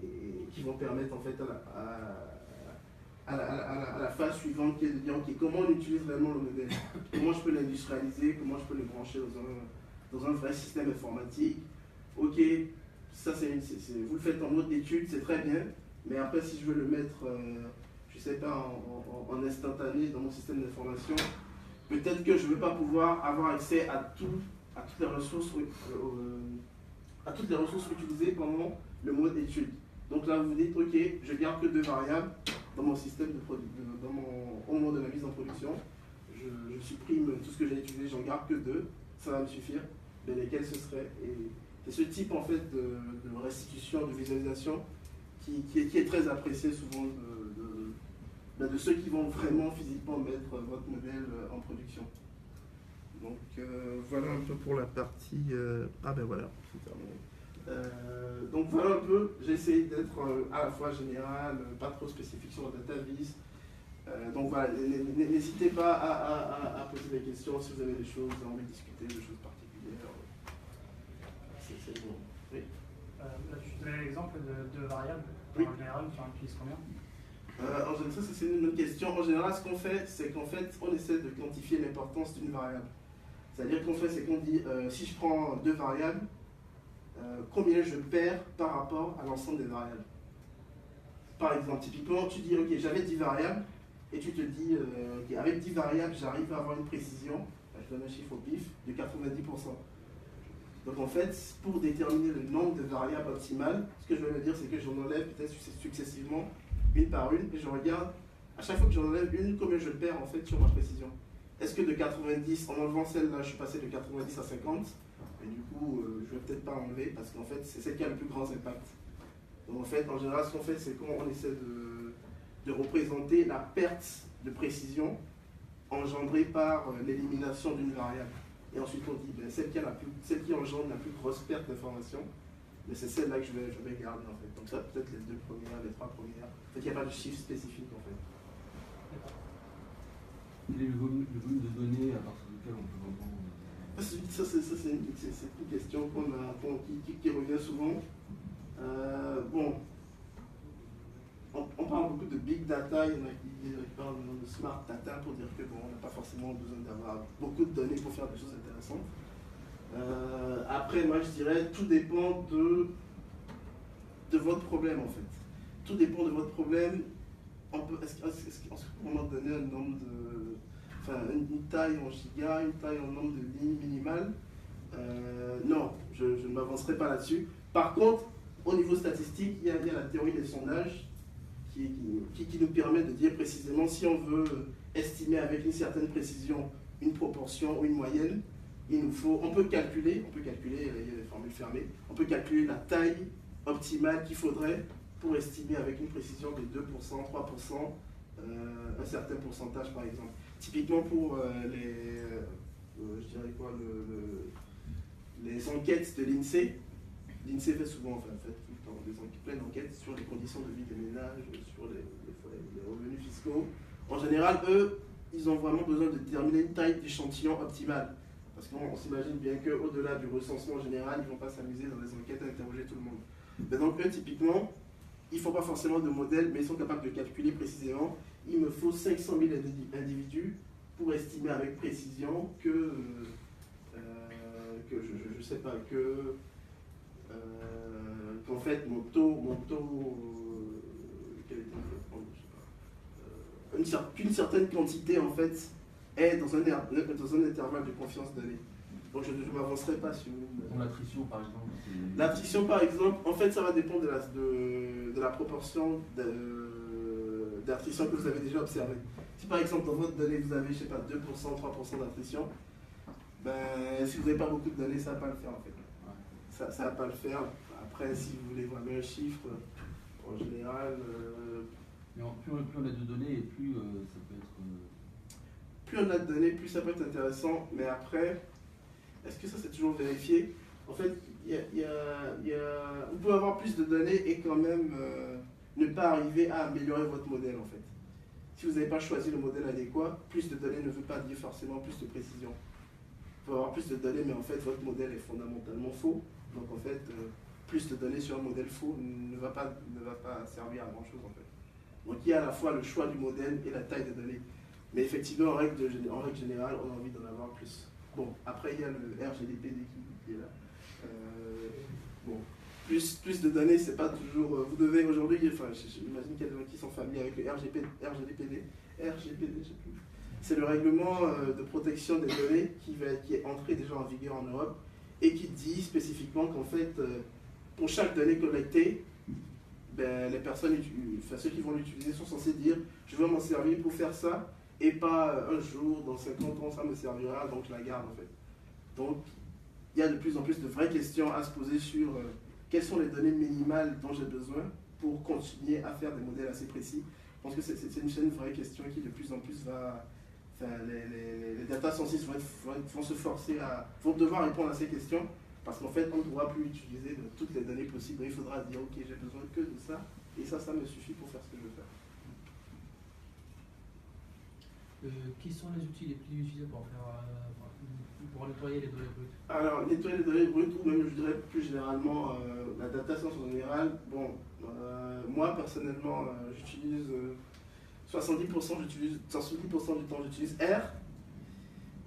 qui vont permettre en fait à la phase suivante qui est de dire ok, comment on utilise vraiment le modèle, comment je peux l'industrialiser, comment je peux le brancher dans un vrai système informatique. Ok, ça vous le faites en mode d'étude, c'est très bien, mais après si je veux le mettre, je sais pas, en instantané dans mon système d'information, peut-être que je ne vais pas pouvoir avoir accès à toutes les ressources utilisées pendant le mode étude. Donc là vous dites ok, je garde que 2 variables dans mon système au moment de la mise en production. Je supprime tout ce que j'ai utilisé, j'en garde que 2, ça va me suffire. Mais lesquels ce serait? Et c'est ce type en fait de restitution, de visualisation qui est très apprécié souvent de ceux qui vont vraiment physiquement mettre votre modèle en production. Donc voilà un peu pour la partie... Ah ben voilà, c'est terminé. Donc voilà un peu, j'ai essayé d'être à la fois général, pas trop spécifique sur la DataVis. Donc voilà, n'hésitez pas à poser des questions si vous avez des choses, envie de discuter de choses particulières. C'est bon. Oui. Là, tu donnais l'exemple de variables. Oui. En général, tu en utilises combien? En général, ça c'est une bonne question. En général, ce qu'on fait, c'est qu'en fait, on essaie de quantifier l'importance d'une variable. C'est-à-dire qu'on fait, c'est qu'on dit, si je prends 2 variables, combien je perds par rapport à l'ensemble des variables. Par exemple, typiquement, tu dis, ok, j'avais 10 variables, et tu te dis, ok, avec 10 variables, j'arrive à avoir une précision, je donne un chiffre au pif, de 90%. Donc en fait, pour déterminer le nombre de variables optimales, ce que je vais me dire, c'est que j'en enlève peut-être successivement, une par une, et je regarde, à chaque fois que j'en enlève une, combien je perds en fait sur ma précision. Est-ce que de 90, en enlevant celle-là, je suis passé de 90 à 50, et du coup, je ne vais peut-être pas enlever, parce qu'en fait, c'est celle qui a le plus grand impact. Donc en fait, en général, ce qu'on fait, c'est qu'on essaie de représenter la perte de précision engendrée par l'élimination d'une variable. Et ensuite, on dit, ben, celle qui engendre la plus grosse perte d'information, mais c'est celle-là que je vais garder en fait. Donc ça, peut-être les 2 premières, les 3 premières. En fait, il n'y a pas de chiffre spécifique en fait. Quel est le volume de données à partir duquel on peut vraiment... Ça, c'est une question qui revient souvent. Bon, on parle beaucoup de big data, il y en a qui parlent de smart data pour dire que bon, on n'a pas forcément besoin d'avoir beaucoup de données pour faire des choses intéressantes. Après, moi je dirais, tout dépend de votre problème en fait. Tout dépend de votre problème. Est-ce qu'on peut donner un nombre de... Enfin, une taille en giga, une taille en nombre de lignes minimales? Non, je ne m'avancerai pas là-dessus. Par contre, au niveau statistique, il y a la théorie des sondages qui nous permet de dire précisément si on veut estimer avec une certaine précision une proportion ou une moyenne, on peut calculer, il y a des formules fermées, on peut calculer la taille optimale qu'il faudrait pour estimer avec une précision de 2%, 3%, un certain pourcentage par exemple. Typiquement pour les enquêtes de l'INSEE, l'INSEE fait souvent, enfin, fait tout le temps, plein d'enquêtes sur les conditions de vie des ménages, sur les revenus fiscaux. En général, eux, ils ont vraiment besoin de déterminer une taille d'échantillon optimale. Parce qu'on s'imagine bien qu'au-delà du recensement général, ils ne vont pas s'amuser dans les enquêtes à interroger tout le monde. Mais donc, eux, typiquement, il ne faut pas forcément de modèle, mais ils sont capables de calculer précisément. Il me faut 500 000 individus pour estimer avec précision que je ne sais pas, qu'en fait, mon taux qu'une certaine quantité, en fait, est dans un intervalle de confiance donné. Donc, je ne m'avancerai pas sur Pour l'attrition, par exemple. l'attrition, par exemple, en fait, ça va dépendre de la proportion d'attrition que vous avez déjà observée. Si, par exemple, dans votre donnée, vous avez, je ne sais pas, 2%, 3% d'attrition, ben, si vous n'avez pas beaucoup de données, ça ne va pas le faire, en fait. Ça ne va pas le faire. Après, si vous voulez vraiment un chiffre, en général... Mais plus on a de données, et plus ça peut être... Plus on a de données, plus ça peut être intéressant. Mais après, est-ce que ça c'est toujours vérifié? En fait, vous pouvez avoir plus de données et quand même ne pas arriver à améliorer votre modèle, en fait. Si vous n'avez pas choisi le modèle adéquat, plus de données ne veut pas dire forcément plus de précision. Vous pouvez avoir plus de données, mais en fait, votre modèle est fondamentalement faux. Donc, en fait, plus de données sur un modèle faux ne va pas servir à grand-chose, en fait. Donc, il y a à la fois le choix du modèle et la taille des données. Mais effectivement, en règle générale, on a envie d'en avoir plus. Bon, après, il y a le RGDPD qui est là. Bon, plus de données, c'est pas toujours... Vous devez aujourd'hui, enfin, j'imagine qu'il y a des gens qui sont familiers avec le RGPD, je sais plus. C'est le règlement de protection des données qui est entré déjà en vigueur en Europe et qui dit spécifiquement qu'en fait, pour chaque donnée collectée, ben, les personnes, enfin, ceux qui vont l'utiliser sont censés dire je veux m'en servir pour faire ça et pas un jour, dans 50 ans, ça me servira, donc je la garde en fait. Donc, il y a de plus en plus de vraies questions à se poser sur quelles sont les données minimales dont j'ai besoin pour continuer à faire des modèles assez précis. Je pense que c'est une vraie question qui de plus en plus va... Enfin, les data scientists vont se forcer vont devoir répondre à ces questions parce qu'en fait, on ne pourra plus utiliser toutes les données possibles. Il faudra dire, ok, j'ai besoin que de ça, et ça me suffit pour faire ce que je veux faire. Quels sont les outils les plus utilisés pour nettoyer les données brutes? Alors, nettoyer les données brutes, ou même, je dirais plus généralement, la data science en général, bon, moi, personnellement, j'utilise 70% du temps, j'utilise R,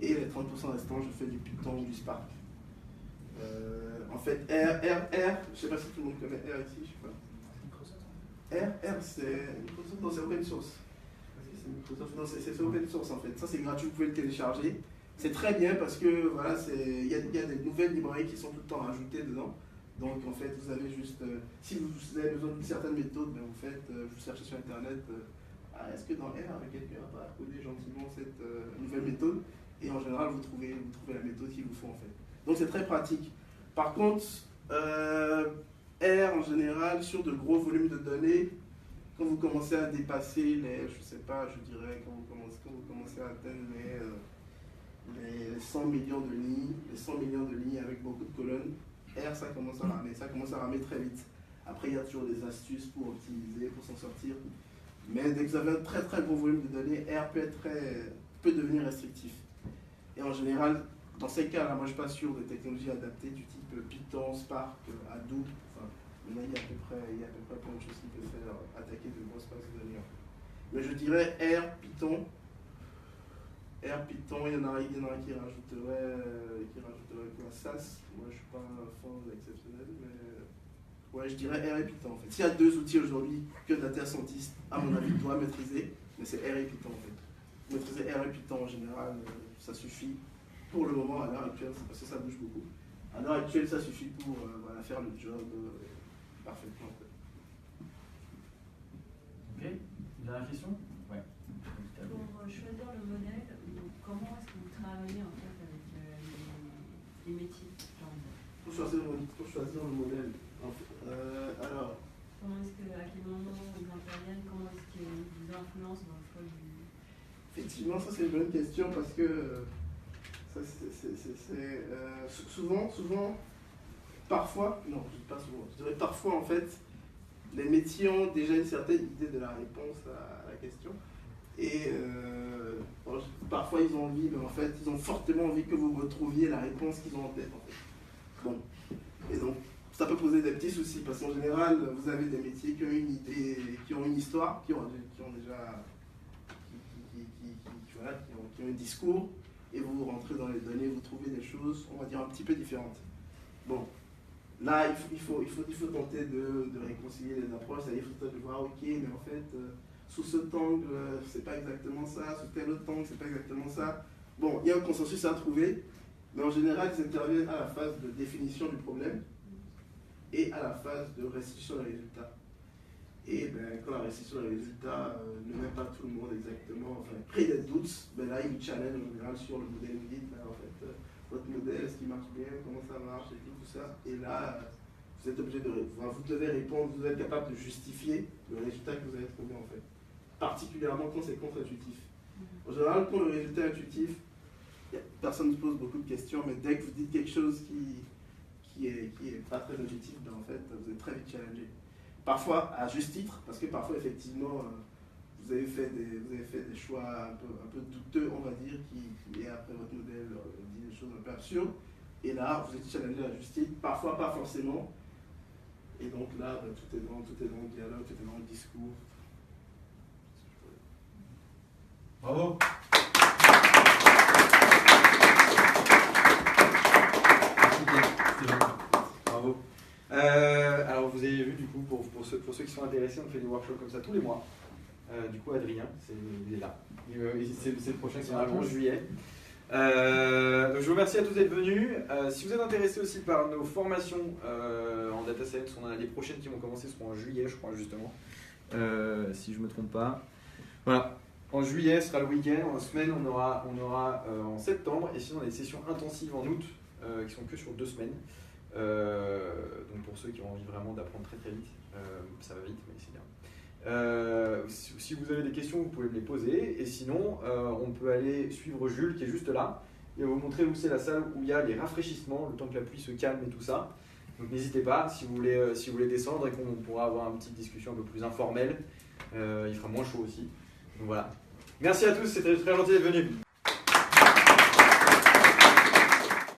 et les 30% restants, je fais du Python ou du Spark. En fait, R, je ne sais pas si tout le monde connaît R ici, je sais pas. R, c'est Microsoft, non, c'est open source. C'est Microsoft, non, c'est open source en fait. Ça, c'est gratuit, vous pouvez le télécharger. C'est très bien parce que voilà, il y a des nouvelles librairies qui sont tout le temps ajoutées dedans. Donc en fait, vous avez juste, si vous avez besoin d'une certaine méthode, ben, vous cherchez sur internet, est-ce que dans R, quelqu'un va coder gentiment cette nouvelle méthode? Et en général, vous trouvez la méthode qu'il vous faut en fait. Donc c'est très pratique. Par contre, R en général, sur de gros volumes de données, quand vous commencez à dépasser les, je sais pas, je dirais, quand vous commencez à atteindre les 100 millions de lignes, avec beaucoup de colonnes, R ça commence à ramer très vite. Après, il y a toujours des astuces pour optimiser, pour s'en sortir. Mais dès que vous avez un très très gros volume de données, R peut devenir restrictif. Et en général, dans ces cas-là, moi je passe sur des technologies adaptées du type Python, Spark, Hadoop. Enfin, il y a à peu près plein de choses qui peuvent faire attaquer de grosses bases de données. Mais je dirais R, Python, il y en a qui rajouterait quoi, SAS. Moi je suis pas un fan exceptionnel, mais ouais, je dirais R et Python en fait. S'il y a deux outils aujourd'hui que data scientist, à mon avis, doit maîtriser, mais c'est R et Python en fait. Maîtriser R et Python en général, ça suffit. Pour le moment, à l'heure actuelle, parce que ça bouge beaucoup. À l'heure actuelle, ça suffit pour faire le job parfaitement. Ok, dernière question? Ouais. Pour choisir le modèle, comment est-ce que vous travaillez en fait avec les métiers? Pour choisir le modèle. Alors. Comment est-ce que, à quel moment ils interviennent? Comment est-ce qu'ils vous influencent dans le choix du... Effectivement, ça c'est une bonne question parce que souvent, parfois, non, je dis pas souvent, je dirais parfois en fait, les métiers ont déjà une certaine idée de la réponse à la question. Et bon, parfois ils ont envie, mais en fait, ils ont fortement envie que vous retrouviez la réponse qu'ils ont en tête. En fait. Bon. Et donc, ça peut poser des petits soucis, parce qu'en général, vous avez des métiers qui ont une idée, qui ont une histoire, qui ont déjà, voilà, qui ont un discours, et vous rentrez dans les données, vous trouvez des choses, on va dire, un petit peu différentes. Bon. Là, il faut tenter de réconcilier les approches, c'est-à-dire qu'il faut tenter de voir, ok, mais en fait, sous cet angle, c'est pas exactement ça, sous tel autre angle, c'est pas exactement ça. Bon, il y a un consensus à trouver, mais en général, ils interviennent à la phase de définition du problème et à la phase de restitution des résultats. Et ben, quand la restitution des résultats ne met pas tout le monde exactement, enfin, crée des doutes, ben là, ils challenge en général sur le modèle, ils disent, ben, en fait, votre modèle, est-ce qu'il marche bien, comment ça marche, et tout ça. Et là, vous êtes obligé de vous devez répondre, vous êtes capable de justifier le résultat que vous avez trouvé en fait. Particulièrement quand c'est contre-intuitif. En général, quand le résultat est intuitif, personne ne se pose beaucoup de questions, mais dès que vous dites quelque chose qui est pas très intuitif, ben en fait, vous êtes très vite challengé. Parfois, à juste titre, parce que parfois, effectivement, vous avez fait des choix un peu douteux, on va dire, qui est après votre modèle, dit des choses un peu absurdes. Et là, vous êtes challengé à juste titre, parfois pas forcément. Et donc là, ben, tout est dans le dialogue, tout est dans le discours. Bravo. Bravo. Alors vous avez vu du coup, pour ceux qui sont intéressés, on fait des workshops comme ça tous les mois. Du coup Adrien, il est là. C'est le prochain qui sera en juillet. Donc je vous remercie à tous d'être venus. Si vous êtes intéressés aussi par nos formations en data science, les prochaines qui vont commencer seront en juillet, je crois justement, si je ne me trompe pas. Voilà. En juillet, ce sera le week-end. En semaine, on aura en septembre. Et sinon, on a des sessions intensives en août qui sont que sur 2 semaines. Donc pour ceux qui ont envie vraiment d'apprendre très très vite, ça va vite, mais c'est bien. Si vous avez des questions, vous pouvez me les poser. Et sinon, on peut aller suivre Jules qui est juste là. Et vous montrer où c'est la salle où il y a les rafraîchissements, le temps que la pluie se calme et tout ça. Donc n'hésitez pas si vous voulez descendre et qu'on pourra avoir une petite discussion un peu plus informelle. Il fera moins chaud aussi. Donc voilà. Merci à tous, c'était très gentil d'être venus.